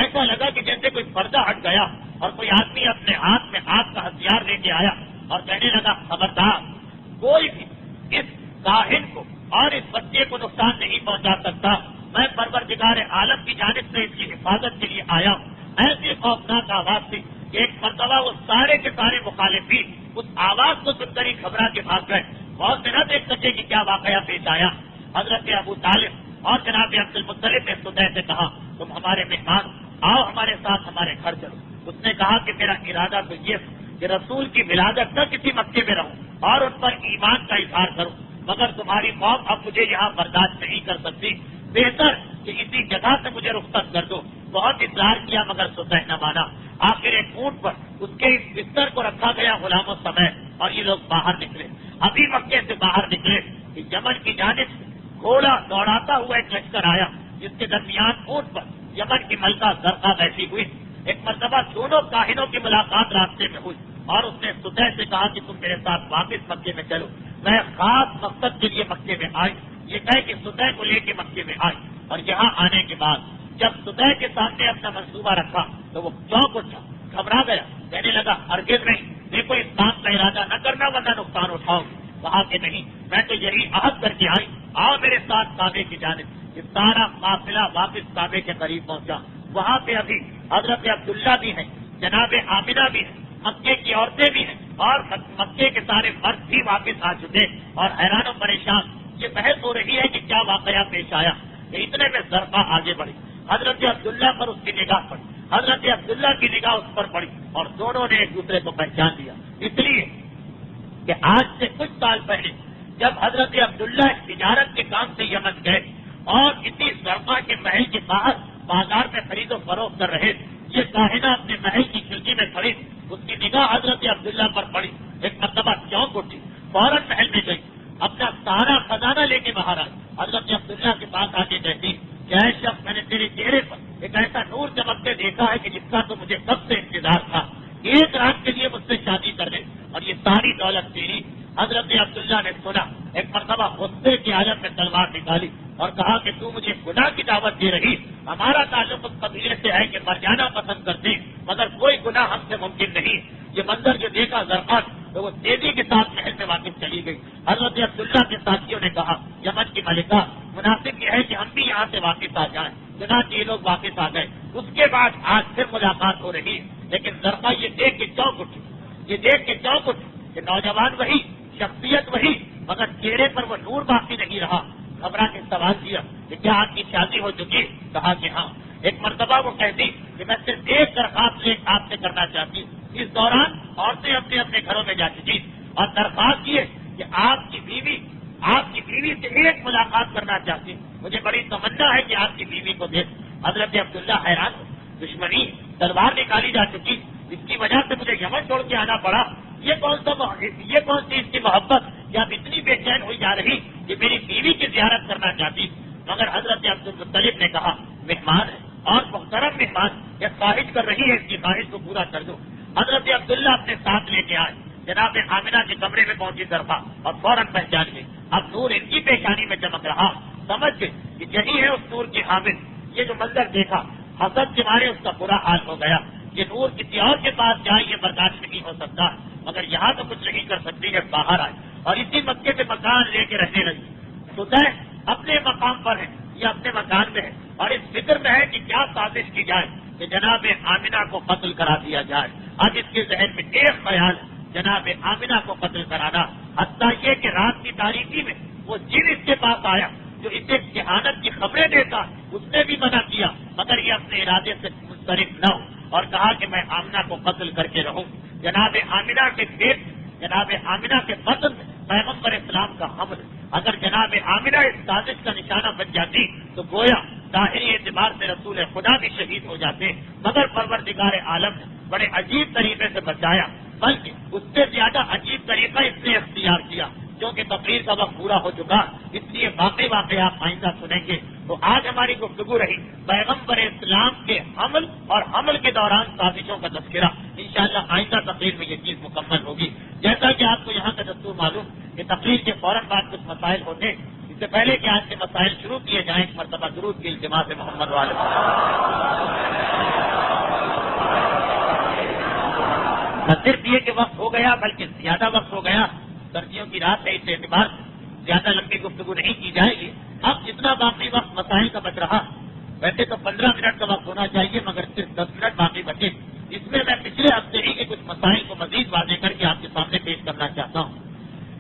ایسا لگا کہ جیسے کوئی پردہ ہٹ گیا اور کوئی آدمی اپنے ہاتھ میں آگ کا ہتھیار لے کے آیا اور کہنے لگا خبردار، کوئی بھی اس کاہن کو اور اس بچے کو نقصان نہیں پہنچا سکتا. میں پروردگار عالم کی جانب سے اس کی حفاظت کے لیے آیا ہوں. ایسی خوفناک آواز تھی کہ ایک مرتبہ وہ سارے کے سارے مخالفین اس آواز کو سن کر ہی گھبرا کے بھاگ گئے. بہت سے نہ دیکھ سکے کہ کیا واقعہ پیش آیا. حضرت ابو طالب اور جناب عبد المطلب نے سدے سے کہا تم ہمارے مہمان، آؤ ہمارے ساتھ ہمارے گھر چلو. اس نے کہا کہ میرا ارادہ تو یہ کہ رسول کی ولادت تک کسی مکے میں رہوں اور ان پر ایمان کا اظہار کروں، مگر تمہاری قوم اب مجھے یہاں برداشت نہیں کر سکتی، بہتر کہ اسی جگہ سے مجھے رخصت کر دو. بہت اصرار کیا مگر سدے نہ مانا. آخر ایک اونٹ پر اس کے اس بستر کو رکھا گیا غلاموں سمیت اور یہ لوگ باہر نکلے. ابھی مکے سے باہر نکلے کہ یمن کی جانب سے گھوڑا دوڑاتا ہوا ایک لشکر آیا جس کے درمیان اونٹ پر یمن کی ملکہ زرقا بیٹھی ہوئی. ایک مرتبہ دونوں کاہنوں کی ملاقات راستے میں ہوئی اور اس نے سدے سے کہا کہ تم میرے ساتھ واپس مکے میں چلو. میں خاص مقصد کے لیے مکے میں آئی. یہ کہہ کہ سدے کو لے کے مکے میں آئی اور یہاں آنے کے بعد جب سدے کے سامنے اپنا منصوبہ رکھا تو وہ چونک اٹھا، گھبرا گیا، کہنے لگا ہرگز نہیں، دیکھو اس کام کا ارادہ نہ کرنا ورنہ نقصان اٹھاؤ. کہا کہ نہیں، میں تو یہی عہد کر کے آئی، آؤ میرے ساتھ کعبے کی جانب. یہ سارا قافلہ واپس کعبے کے قریب پہنچا. وہاں پہ ابھی حضرت عبداللہ بھی ہیں، جناب آمینہ بھی ہیں، مکے کی عورتیں بھی ہیں اور مکے کے سارے مرد بھی واپس آ چکے اور حیران و پریشان یہ بحث ہو رہی ہے کہ کیا واقعہ پیش آیا. کہ اتنے میں زرقا آگے بڑھی، حضرت عبداللہ پر اس کی نگاہ پڑی. حضرت عبداللہ کی نگاہ اس پر پڑی اور دونوں نے ایک دوسرے کو پہچان لیا، اس لیے کہ آج سے کچھ سال پہلے جب حضرت عبداللہ تجارت کے کام سے یمن گئے اور اسی زرقا کے محل کے باہر بازار میں خرید و فروخت کر رہے، یہ کاہنہ اپنے محل کی کھڑکی میں کھڑی، اس کی نگاہ حضرت عبداللہ پر پڑی، ایک مرتبہ چونک اٹھی، فوراً محل میں گئی، اپنا سارا خزانہ لے کے باہر آئی، حضرت عبداللہ کے پاس آ کے کہتی کہ اے شخص، میں نے تیرے چہرے پر ایک ایسا نور چمکتے دیکھا ہے کہ جس کا تو مجھے کب سے انتظار تھا، ایک رات کے لیے مجھ سے شادی کر دے اور یہ ساری دولت تیری۔ حضرت عبداللہ نے سنا، ایک مرتبہ غصے کی حالت میں تلوار نکالی اور کہا کہ تو مجھے گناہ کی دعوت دے رہی، ہمارا تعلق اس قبیلے سے ہے کہ مر جانا پسند کرتے، مگر کوئی گناہ ہم سے ممکن نہیں۔ یہ منظر جو دیکھا زرقات تو وہ تیزی کے ساتھ محل میں واپس چلی گئی۔ حضرت عبداللہ کے ساتھیوں نے کہا یمن کی ملکہ، مناسب یہ ہے کہ ہم بھی یہاں سے واپس آ جائیں، چنانچہ یہ لوگ واپس آ گئے۔ اس کے بعد آج پھر ملاقات ہو رہی ہے، لیکن زرقا یہ دیکھ کے چونک اٹھی کہ نوجوان وہی، شخصیت وہی، مگر چہرے پر وہ نور باقی نہیں رہا۔ گھبرا کے سوال کیا کہ کیا آپ کی شادی ہو چکی؟ کہا کہ ہاں۔ ایک مرتبہ وہ کہتی کہ میں صرف ایک درخواست آپ سے کرنا چاہتی ہوں۔ اس دوران عورتیں اپنے اپنے گھروں میں جا چکی اور درخواست یہ کہ آپ کی بیوی سے ایک ملاقات کرنا چاہتی ہوں، مجھے بڑی تمنا ہے کہ آپ کی بیوی کو دیکھ۔ حضرت عبداللہ حیران، دشمنی، تلوار نکالی جا چکی، اس کی وجہ سے مجھے یمن چھوڑ کے آنا پڑا، یہ کون سی اس کی محبت کہ آپ اتنی بے چین ہوئی جا رہی کہ میری بیوی کی زیارت کرنا چاہتی۔ مگر حضرت عبدالمطلب نے کہا مہمان ہے اور محترم مہمان، یہ خواہش کر رہی ہے، اس کی خواہش کو پورا کر دو۔ حضرت عبداللہ اپنے ساتھ لے کے آئے، جناب آمنہ کے کمرے میں پہنچی طرفہ اور فوراً پہچان گئی۔ اب نور ان کی پیشانی میں چمک رہا، سمجھ گئے کہ یہی ہے اس نور کی حامل۔ یہ جو منظر دیکھا، حسد کے مارے اس کا برا حال ہو گیا، یہ نور کسی اور کے پاس جائے یہ برداشت نہیں ہو سکتا، مگر یہاں تو کچھ نہیں کر سکتی ہے، باہر آئے اور اسی مکے پہ مکان لے کے رہنے لگی۔ سدے اپنے مقام پر ہے، یہ اپنے مکان میں ہے اور اس فکر میں ہے کہ کیا سازش کی جائے کہ جناب آمنہ کو قتل کرا دیا جائے۔ اب اس کے ذہن میں ایک خیال ہے، جناب آمنہ کو قتل کرانا، حتیٰ یہ کہ رات کی تاریکی میں وہ جن اس کے پاس آیا جو اسے ذہانت کی خبریں دیتا، اس نے بھی منع کیا، مگر یہ اپنے ارادے سے منصرف نہ ہو اور کہا کہ میں آمنہ کو قتل کر کے رہوں۔ جناب آمنہ کے پیٹ، جناب آمنہ کے بدن میں پیغمبر اسلام کا حمل، اگر جناب آمنہ اس سازش کا نشانہ بن جاتی تو گویا ظاہری اعتبار سے رسول خدا بھی شہید ہو جاتے، مگر پروردگار عالم نے بڑے عجیب طریقے سے بچایا، بلکہ اس سے زیادہ عجیب طریقہ اس نے اختیار کیا۔ کیونکہ تقریر کا وقت پورا ہو چکا، اس لیے باقی واقعات آئندہ سنیں گے۔ تو آج ہماری گفتگو رہی پیغمبر اسلام کے حمل اور حمل کے دوران سازشوں کا تذکرہ، انشاءاللہ آئندہ تقریر میں یہ چیز مکمل ہوگی۔ جیسا کہ آپ کو یہاں کا دستور معلوم کہ تقریر کے فوراً بعد کچھ مسائل ہوتے، اس سے پہلے کہ آج کے مسائل شروع کیے جائیں، ایک مرتبہ درود کی التماس ہے محمد والے۔ نہ صرف یہ کہ وقت ہو گیا بلکہ زیادہ وقت ہو گیا، سردیوں کی رات ہے، اس اعتبار زیادہ لمبی گفتگو نہیں کی جائے گی۔ اب جتنا باقی وقت مسائل کا بچ رہا، ویسے تو 15 منٹ کا وقت ہونا چاہیے مگر صرف 10 منٹ باقی بچے، اس میں میں پچھلے ہفتے ہی کے کچھ مسائل کو مزید واضح کر کے آپ کے سامنے پیش کرنا چاہتا ہوں۔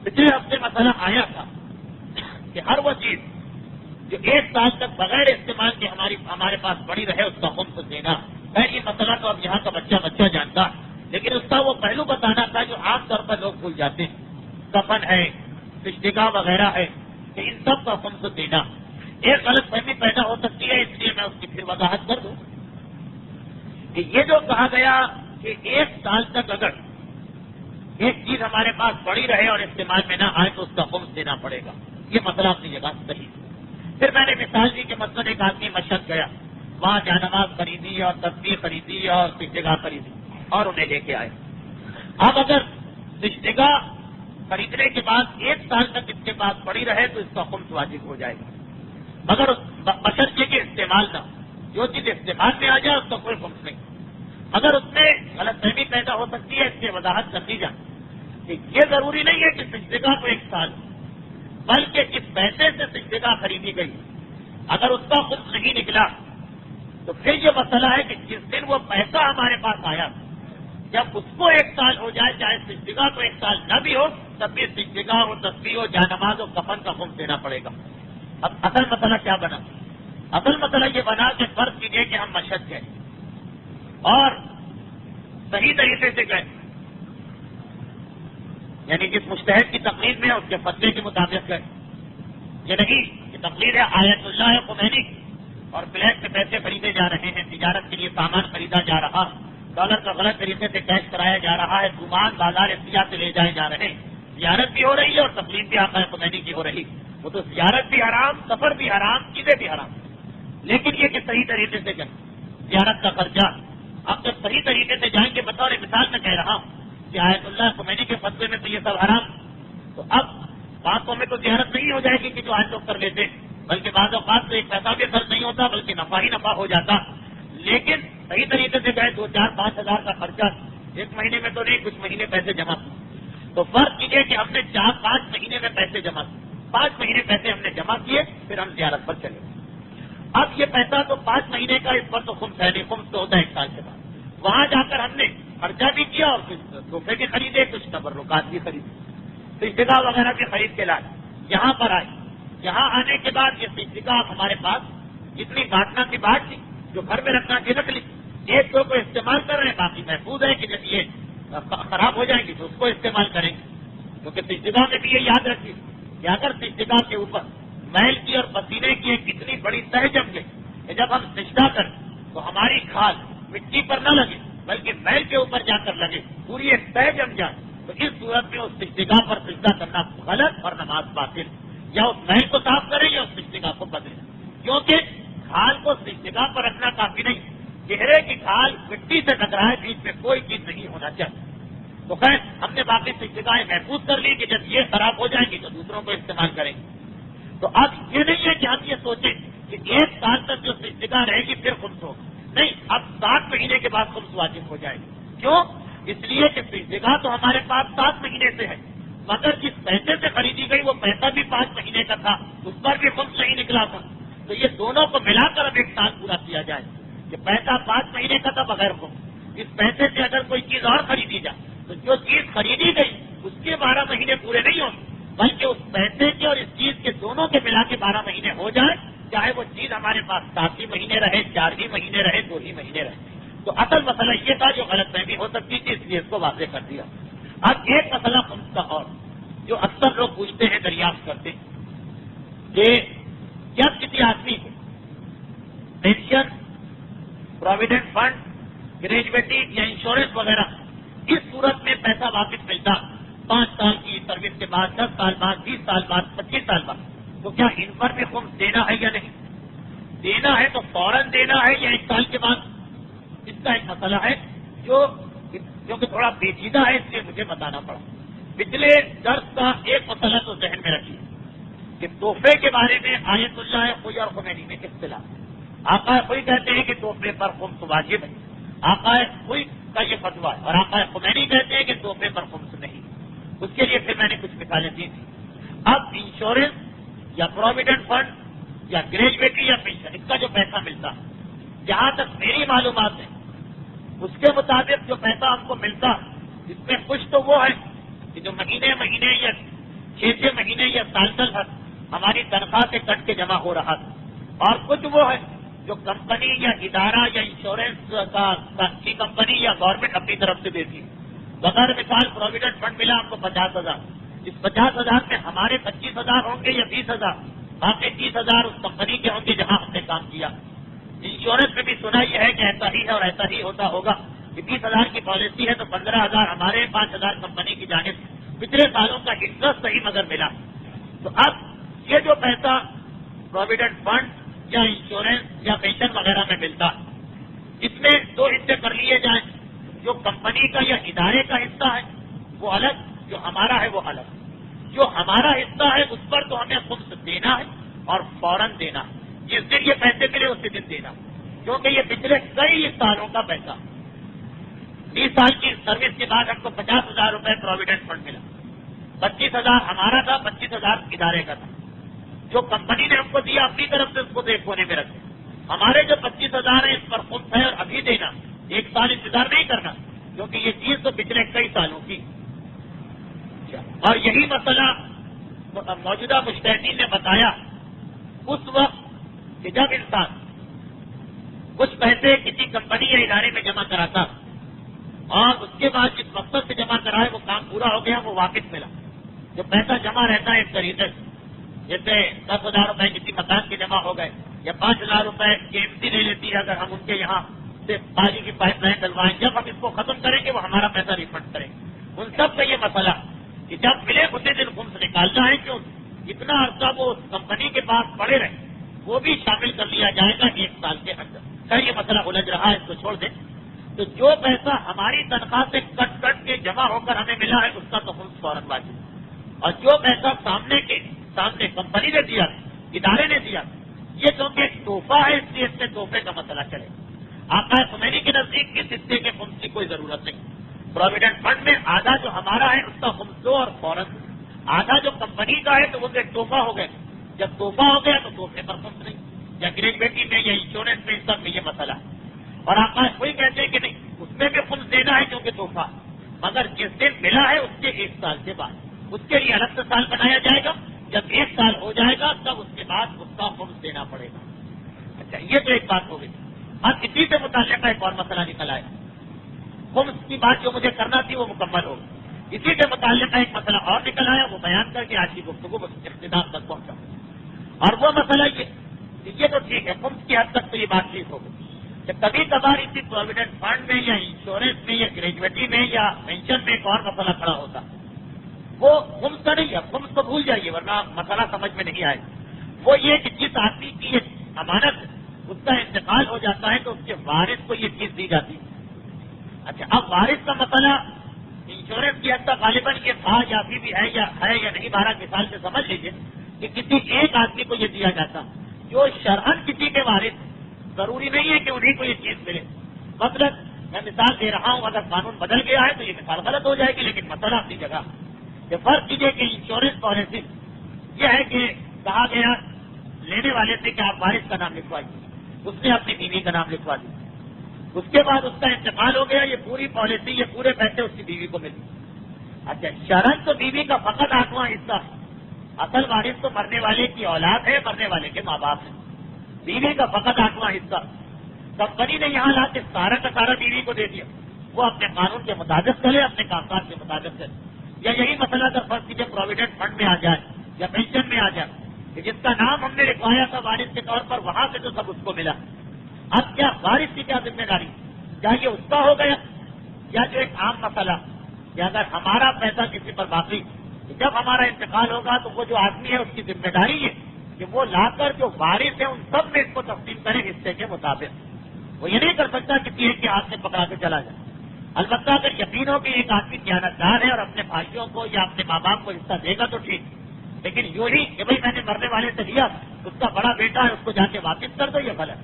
پچھلے ہفتے مسئلہ آیا تھا کہ ہر وہ چیز جو 1 سال تک بغیر استعمال کے ہمارے پاس پڑی رہے اس کا خمس دینا ہے۔ یہ مسئلہ تو اب یہاں کا بچہ جانتا، لیکن اس کا وہ پہلو بتانا تھا جو عام طور پر لوگ بھول جاتے ہیں، کفن ہے، رشتہ وغیرہ ہے، کہ ان سب کا خمس دینا۔ ایک غلط فہمی پیدا ہو سکتی ہے، اس لیے میں اس کی پھر وضاحت کر دوں کہ یہ جو کہا گیا کہ 1 سال تک اگر ایک چیز ہمارے پاس پڑی رہے اور استعمال میں نہ آئے تو اس کا خمس دینا پڑے گا، یہ مسئلہ اپنی جگہ صحیح۔ پھر میں نے مثال دی کہ مثلاً ایک آدمی مشہد گیا، وہاں جانماز خریدی اور تصویر خریدی اور رشتہ خریدی اور انہیں لے کے آئے۔ اب اگر رشتہ خریدنے کے بعد 1 سال تک اس کے پاس پڑی رہے تو اس کا خمس واجب ہو جائے گا، مگر بشرطے کے استعمال نہ، جو چیز استعمال میں آ جائے اس کا کوئی خمس نہیں۔ اگر اس میں غلط فہمی پیدا ہو سکتی ہے، اس کی وضاحت کر دی جائے کہ یہ ضروری نہیں ہے کہ رشتہ کو 1 سال، بلکہ جس پیسے سے رشتہ خریدی گئی اگر اس کا خمس نہیں نکلا تو پھر یہ مسئلہ ہے کہ جس دن وہ پیسہ ہمارے پاس آیا جب اس کو 1 سال ہو جائے، چاہے رشتہ کو 1 سال نہ بھی ہو، تب بھی رشتہ ہو، تصویر ہو، جانماز ہو، کفن کا خمس دینا پڑے گا۔ اب اصل مسئلہ کیا بنا؟ اصل مسئلہ یہ بنا کہ فرض کیجیے کہ ہم مشہد گئے اور صحیح طریقے سے گئے، یعنی جس مجتہد کی تقریر میں اس کے فتوے کے مطابق گئے، یہ نہیں کہ تقریر ہے آیت اللہ خمینی اور بلیک سے پیسے خریدے جا رہے ہیں، تجارت کے لیے سامان خریدا جا رہا، ڈالر کا غلط طریقے سے کیش کرایا جا رہا ہے، سامان بازار احتیاط سے لے جائے جا رہے ہیں، زیارت بھی ہو رہی ہے اور تقریر بھی آقا خمینی کی ہو رہی، وہ تو زیارت بھی حرام، سفر بھی حرام، چیزیں بھی حرام، لیکن یہ کہ صحیح طریقے سے جائیں، زیارت کا خرچہ اب جب صحیح طریقے سے جائیں گے، بطور مثال میں کہہ رہا ہوں کہ آیت اللہ خمینی کے فتوے میں تو یہ سب حرام، تو اب باتوں میں تو زیارت نہیں ہو جائے گی کہ جو آج لوگ کر لیتے، بلکہ بعض اوقات تو ایک پیسہ بھی خرچ نہیں ہوتا بلکہ نفع ہی نفع ہو جاتا، لیکن صحیح طریقے سے گئے 2-4-5 ہزار کا خرچہ ایک مہینے میں تو نہیں، کچھ مہینے پیسے جمع کیے، تو فرق یہ کہ ہم نے 4-5 مہینے میں پیسے جمع کیے، 5 مہینے پیسے ہم نے جمع کیے، پھر ہم زیارت پر چلے۔ اب یہ پیسہ تو 5 مہینے کا، اس پر تو خمس ہے نہیں، خمس تو ہوتا ہے 1 سال کے بعد، وہاں جا کر ہم نے خرچہ بھی کیا اور کچھ تحفے بھی خریدے، کچھ تبرکات بھی خریدے، سجدہ وغیرہ بھی خرید کے لائے، یہاں پر آئے، یہاں آنے کے بعد یہ سجدہ ہمارے پاس جتنی بانٹنا کی بانٹ لی، جو گھر میں رکھنا کی رکھ لی، ایک دو کو استعمال کر رہے ہیں، باقی محفوظ ہے کہ جب یہ خراب ہو جائیں گی تو اس کو استعمال کریں گے، کیونکہ سجدہ میں بھی یہ یاد رکھیے کہ اگر سجدہ کے اوپر میل کی اور پسینے کی ایک اتنی بڑی تہ جم گئی کہ جب ہم سجدہ کریں تو ہماری کھال مٹی پر نہ لگے بلکہ میل کے اوپر جا کر لگے، پوری ایک تہ جم جائے، تو اس صورت میں اس سجدہ پر سجدہ کرنا غلط اور نماز باطل، یا اس میل کو صاف کریں یا اس سجدہ کو بدلیں، کیونکہ کھال کو سجدہ پر رکھنا کافی نہیں، چہرے کی کھال مٹی سے ٹکرائے، بیچ میں کوئی چیز نہیں ہونا چاہیے، تو خیر ہم نے باقی سجدائیں محفوظ کر لی کہ جب یہ خراب ہو جائیں گی تو دوسروں کو استعمال کریں گے۔ تو اب یہ نہیں ہے کہ ہم یہ سوچیں کہ 1 سال تک جو سجدہ رہے گی پھر خمس ہوگا، نہیں، اب 7 مہینے کے بعد خمس واجب ہو جائے گی، کیوں؟ اس لیے کہ سجدہ تو ہمارے پاس 7 مہینے سے ہے، مگر جس پیسے سے خریدی گئی وہ پیسہ بھی 5 مہینے کا تھا، اس پر بھی خمس نہیں نکلا تھا، تو یہ دونوں کو ملا کر اب 1 سال پورا کیا جائے کہ پیسہ 5 مہینے کا تھا بغیر خمس، اس پیسے سے اگر کوئی چیز اور خریدی جائے تو جو چیز خریدی گئی اس کے 12 مہینے پورے نہیں ہوتے بلکہ اس پیسے کے اور اس چیز کے دونوں کے ملا کے 12 مہینے ہو جائے، چاہے وہ چیز ہمارے پاس 7 ہی مہینے رہے، 4 ہی مہینے رہے، 2 ہی مہینے رہے، تو اصل مسئلہ یہ تھا جو غلط فہمی ہو سکتی تھی، اس لیے اس کو واضح کر دیا۔ اب ایک مسئلہ خمس کا اور جو اکثر لوگ پوچھتے ہیں، دریافت کرتے ہیں کہ جب کسی آدمی کو پینشن، پروویڈنٹ فنڈ، گریجویٹی یا انشورنس وغیرہ اس صورت میں پیسہ واپس ملتا 5 سال کی سروس کے بعد، 10 سال بعد، 20 سال بعد، 25 سال بعد، تو کیا ان پر بھی خمس دینا ہے یا نہیں؟ دینا ہے تو فوراً دینا ہے یا 1 سال کے بعد؟ اس کا ایک مسئلہ ہے جو کہ تھوڑا پیچیدہ ہے، اس لیے مجھے بتانا پڑا۔ پچھلے درس کا ایک مسئلہ تو ذہن میں رکھیے کہ تحفے کے بارے میں آیت اللہ خوئی اور خمینی میں اختلاف، آقا خوئی کہتے ہیں کہ تحفے پر خمس واجب ہے، آقا خوئی کا یہ فتویٰ ہے، اور آقا خمینی کہتے ہیں کہ تحفے پر خمس نہیں۔ اس کے لیے پھر میں نے کچھ مثالیں دی تھی۔ اب انشورنس یا پروویڈنٹ فنڈ یا گریجویٹی یا پینشن، اس کا جو پیسہ ملتا ہے، جہاں تک میری معلومات ہے اس کے مطابق جو پیسہ ہم کو ملتا، اس میں کچھ تو وہ ہے کہ جو مہینے مہینے یا 6 مہینے یا سال ہماری تنخواہ سے کٹ کے جمع ہو رہا تھا، اور کچھ وہ ہے جو کمپنی یا ادارہ یا انشورنس کی کمپنی یا گورنمنٹ اپنی طرف سے دیتی ہے۔ بغیر مثال پروویڈنٹ فنڈ ملا ہم کو 50,000، اس 50,000 میں ہمارے 25,000 ہوں گے یا 20,000، باقی 30,000 اس کمپنی کے ہوں گے جہاں ہم نے کام کیا۔ انشورنس میں بھی سنا یہ ہے کہ ایسا ہی ہے اور ایسا ہی ہوتا ہوگا کہ 20,000 کی پالیسی ہے تو 15,000 ہمارے، 5,000 کمپنی کی جانب پچھلے سالوں کا انٹرسٹ صحیح مگر ملا۔ تو اب یہ جو پیسہ پروویڈنٹ فنڈ یا انشورنس یا پینشن وغیرہ میں ملتا، اس میں 2 حصے کر لیے جائیں، جو کمپنی کا یا ادارے کا حصہ ہے وہ الگ، جو ہمارا ہے وہ الگ۔ جو ہمارا حصہ ہے اس پر تو ہمیں خمس دینا ہے اور فوراً دینا ہے، جس دن یہ پیسے ملے اسی دن دینا، کیونکہ یہ پچھلے کئی سالوں کا پیسہ۔ 20 سال کی سروس کے بعد ہم کو 50,000 روپے پروویڈنٹ فنڈ ملا، 25,000 ہمارا تھا، 25,000 ادارے کا تھا۔ جو کمپنی نے ہم کو دیا اپنی طرف سے اس کو دیکھ کونے میں رکھے، ہمارے جو 25,000 ہیں اس پر خمس ہے اور ابھی دینا، 1 سال انتظار نہیں کرنا، کیونکہ یہ چیز تو پچھلے کئی سالوں کی۔ اور یہی مسئلہ موجودہ مجتہدین نے بتایا اس وقت کہ جب انسان کچھ پیسے کسی کمپنی یا ادارے میں جمع کراتا اور اس کے بعد جس مقصد سے جمع کرائے وہ کام پورا ہو گیا، وہ واپس ملا. جو پیسہ جمع رہتا ہے ایک طریقے سے، جیسے 10,000 روپئے کسی مکان کے جمع ہو گئے یا 5,000 روپئے KMC لے لیتی ہے، اگر ہم ان کے یہاں سے پانی کی پائپ لائن ڈلوائیں، جب ہم اس کو ختم کریں گے وہ ہمارا پیسہ ریفنڈ کریں. ان سب کا یہ مسئلہ کہ جب ملے اسی دن خمس نکالنا ہے، کیوں جتنا عرصہ وہ کمپنی کے پاس پڑے رہے وہ بھی شامل کر لیا جائے گا 1 سال کے اندر. کیا یہ مسئلہ الجھ رہا ہے؟ اس کو چھوڑ دیں. تو جو پیسہ ہماری تنخواہ سے کٹ کے جمع ہو کر ہمیں ملا ہے اس کا تو خمس فوراً واجب، اور جو پیسہ سامنے کمپنی نے دیا، ادارے نے دیا، یہ کیونکہ ایک تحفہ ہے اس لیے اس میں تحفے کا مسئلہ چلے. آقا خمینی کے نزدیک کس حصے کے خمس کی کوئی ضرورت نہیں. پروویڈنٹ فنڈ میں آدھا جو ہمارا ہے اس کا خمس دو اور فوراً، آدھا جو کمپنی کا ہے تو وہ ایک تحفہ ہو گیا. جب تحفہ ہو گیا تو تحفے پر خمس نہیں، یا گریجویٹی میں یا انشورنس میں، اس سب میں یہ مسئلہ ہے. اور آقا کوئی کہتے ہیں کہ نہیں اس میں بھی خمس دینا ہے کیونکہ تحفہ، مگر جس دن ملا ہے اس کے 1 سال کے بعد اس کے لیے الگ سے سال بنایا جائے گا. جب 1 سال ہو جائے گا تب اس کے بعد اس کا خمس دینا پڑے گا. اچھا، یہ تو ایک بات ہو گئی. اب اسی سے متعلقہ ایک اور مسئلہ نکل آئے. خمس کی بات جو مجھے کرنا تھی وہ مکمل ہو گئی. اسی سے متعلقہ ایک مسئلہ اور نکل آیا، وہ بیان کر کے آج کی گفتگو اختتام تک پہنچا. اور وہ مسئلہ یہ تو ٹھیک ہے، خمس کی حد تک تو یہ بات ٹھیک ہو گئی کہ کبھی کبھار اسی پروویڈنٹ فنڈ میں یا انشورنس میں یا گریجویٹی میں یا پینشن میں ایک اور مسئلہ کھڑا ہوتا. وہ خمس کا نہیں ہے، خمس کو بھول جائیے ورنہ مسئلہ سمجھ میں نہیں آئے. وہ یہ کہ جس آدمی کی یہ امانت اس کا انتقال ہو جاتا ہے تو اس کے وارث کو یہ چیز دی جاتی ہے. اچھا، اب وارث کا مسئلہ انشورنس کی حد تک غالباً یہ تھا یا ابھی بھی ہے یا نہیں. 12 کے سال سے سمجھ لیجیے کہ کسی ایک آدمی کو یہ دیا جاتا جو شرعاً کسی کے وارث، ضروری نہیں ہے کہ انہیں کو یہ چیز ملے. مطلب میں مثال دے رہا ہوں، اگر قانون بدل گیا ہے تو یہ مثال غلط ہو جائے گی، لیکن مسئلہ اپنی جگہ. یہ فرق کیجیے کہ انشورنس پالیسی یہ ہے کہ کہا گیا لینے والے سے کہ آپ وارث کا نام لکھوائیے، اس نے اپنی بیوی کا نام لکھوا دیا. اس کے بعد اس کا انتقال ہو گیا، یہ پوری پالیسی، یہ پورے پیسے اس کی بیوی کو ملے. اچھا، شرعاً تو بیوی کا فقط 8واں حصہ، اصل وارث تو مرنے والے کی اولاد ہے، مرنے والے کے ماں باپ ہیں. بیوی کا فقط 8واں حصہ کمپنی نے یہاں لا کے سارا کا سارا بیوی کو دے دیا. وہ اپنے قانون کے مطابق چلے، اپنے کام کے مطابق چلے. یا یہی مسئلہ اگر فرض کیجیے پروویڈنٹ فنڈ میں آ جائے یا پینشن میں آ جائے کہ جس کا نام ہم نے لکھوایا تھا وارث کے طور پر، وہاں سے تو سب اس کو ملا. اب کیا وارث کی کیا ذمہ داری؟ کیا یہ اس کا ہو گیا؟ یا جو ایک عام مسئلہ کہ اگر ہمارا پیسہ کسی پر باقی، جب ہمارا انتقال ہوگا تو وہ جو آدمی ہے اس کی ذمہ داری ہے کہ وہ لا کر جو وارث ہے ان سب میں اس کو تقسیم کرے حصے کے مطابق. وہ یہ نہیں کر سکتا کسی ایک کے ہاتھ سے پکڑا کے چلا جائے. البتہ اگر یقین ہو کہ ایک آدمی دیانتدار ہے اور اپنے بھائیوں کو یا اپنے ماں باپ کو حصہ دے گا تو ٹھیک، لیکن یوں ہی کہ بھائی میں نے مرنے والے سے لیا، اس کا بڑا بیٹا ہے اس کو جا کے واپس کر دو، یہ غلط.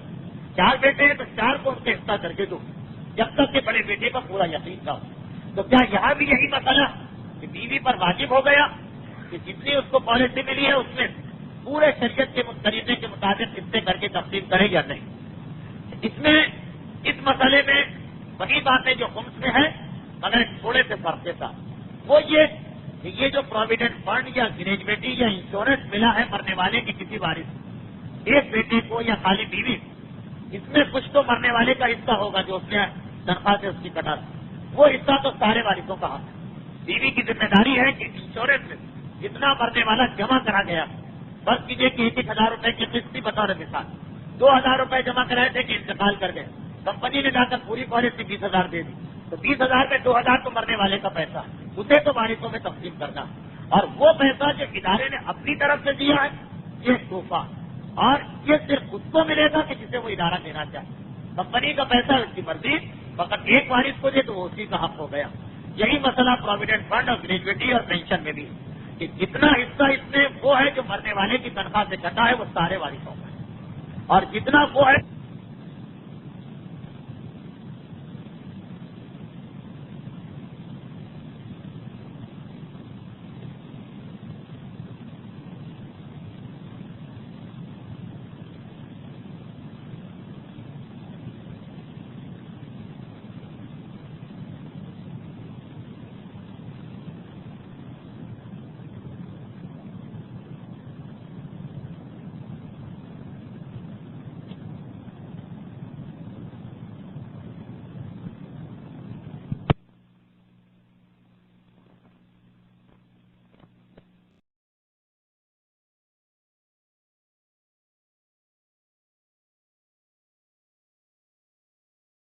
4 بیٹے ہیں تو 4 کو ان کے حصہ کر کے دو جب تک کہ بڑے بیٹے کا پورا یقین تھا. تو کیا یہاں بھی یہی مسئلہ کہ بیوی پر واجب ہو گیا کہ جتنی اس کو پالیسی ملی ہے اس میں پورے شریعت کے طریقے کے مطابق حصے کر کے تقسیم کرے یا نہیں؟ اس مسئلے میں وہی باتیں جو خمس میں ہے مگر تھوڑے سے فرق کے ساتھ. وہ یہ کہ یہ جو پروویڈنٹ فنڈ یا گریجویٹی یا انشورنس ملا ہے مرنے والے کی کسی وارث، ایک بیٹے کو یا خالی بیوی، اس میں کچھ تو مرنے والے کا حصہ ہوگا جو اس نے تنخواہ سے اس کی کٹا. وہ حصہ تو سارے وارثوں کا حق ہے. بیوی کی ذمہ داری ہے کہ انشورنس میں جتنا مرنے والا جمع کرا گیا، بس کیجیے کہ 1,000 روپئے کی قسط کی بطور مثال 2,000 روپئے جمع کرائے تھے کہ انتقال کر گئے، کمپنی نے جا کر پوری پالیسی 20,000 دے دی، تو 20,000 میں 2,000 تو مرنے والے کا پیسہ، اسے تو وارثوں میں تقسیم کرنا. اور وہ پیسہ جو ادارے نے اپنی طرف سے دیا ہے یہ تحفہ، اور یہ صرف اس کو ملے گا کہ جسے وہ ادارہ دینا چاہے. کمپنی کا پیسہ اس کی مرضی، فقط ایک وارث کو دے تو وہ اسی کا حق ہو گیا. یہی مسئلہ پروویڈنٹ فنڈ اور گریجویٹی اور پینشن میں بھی کہ جتنا حصہ اس میں وہ ہے جو مرنے والے کی تنخواہ سے کٹا ہے وہ سارے وارثوں کا ہے، اور جتنا وہ ہے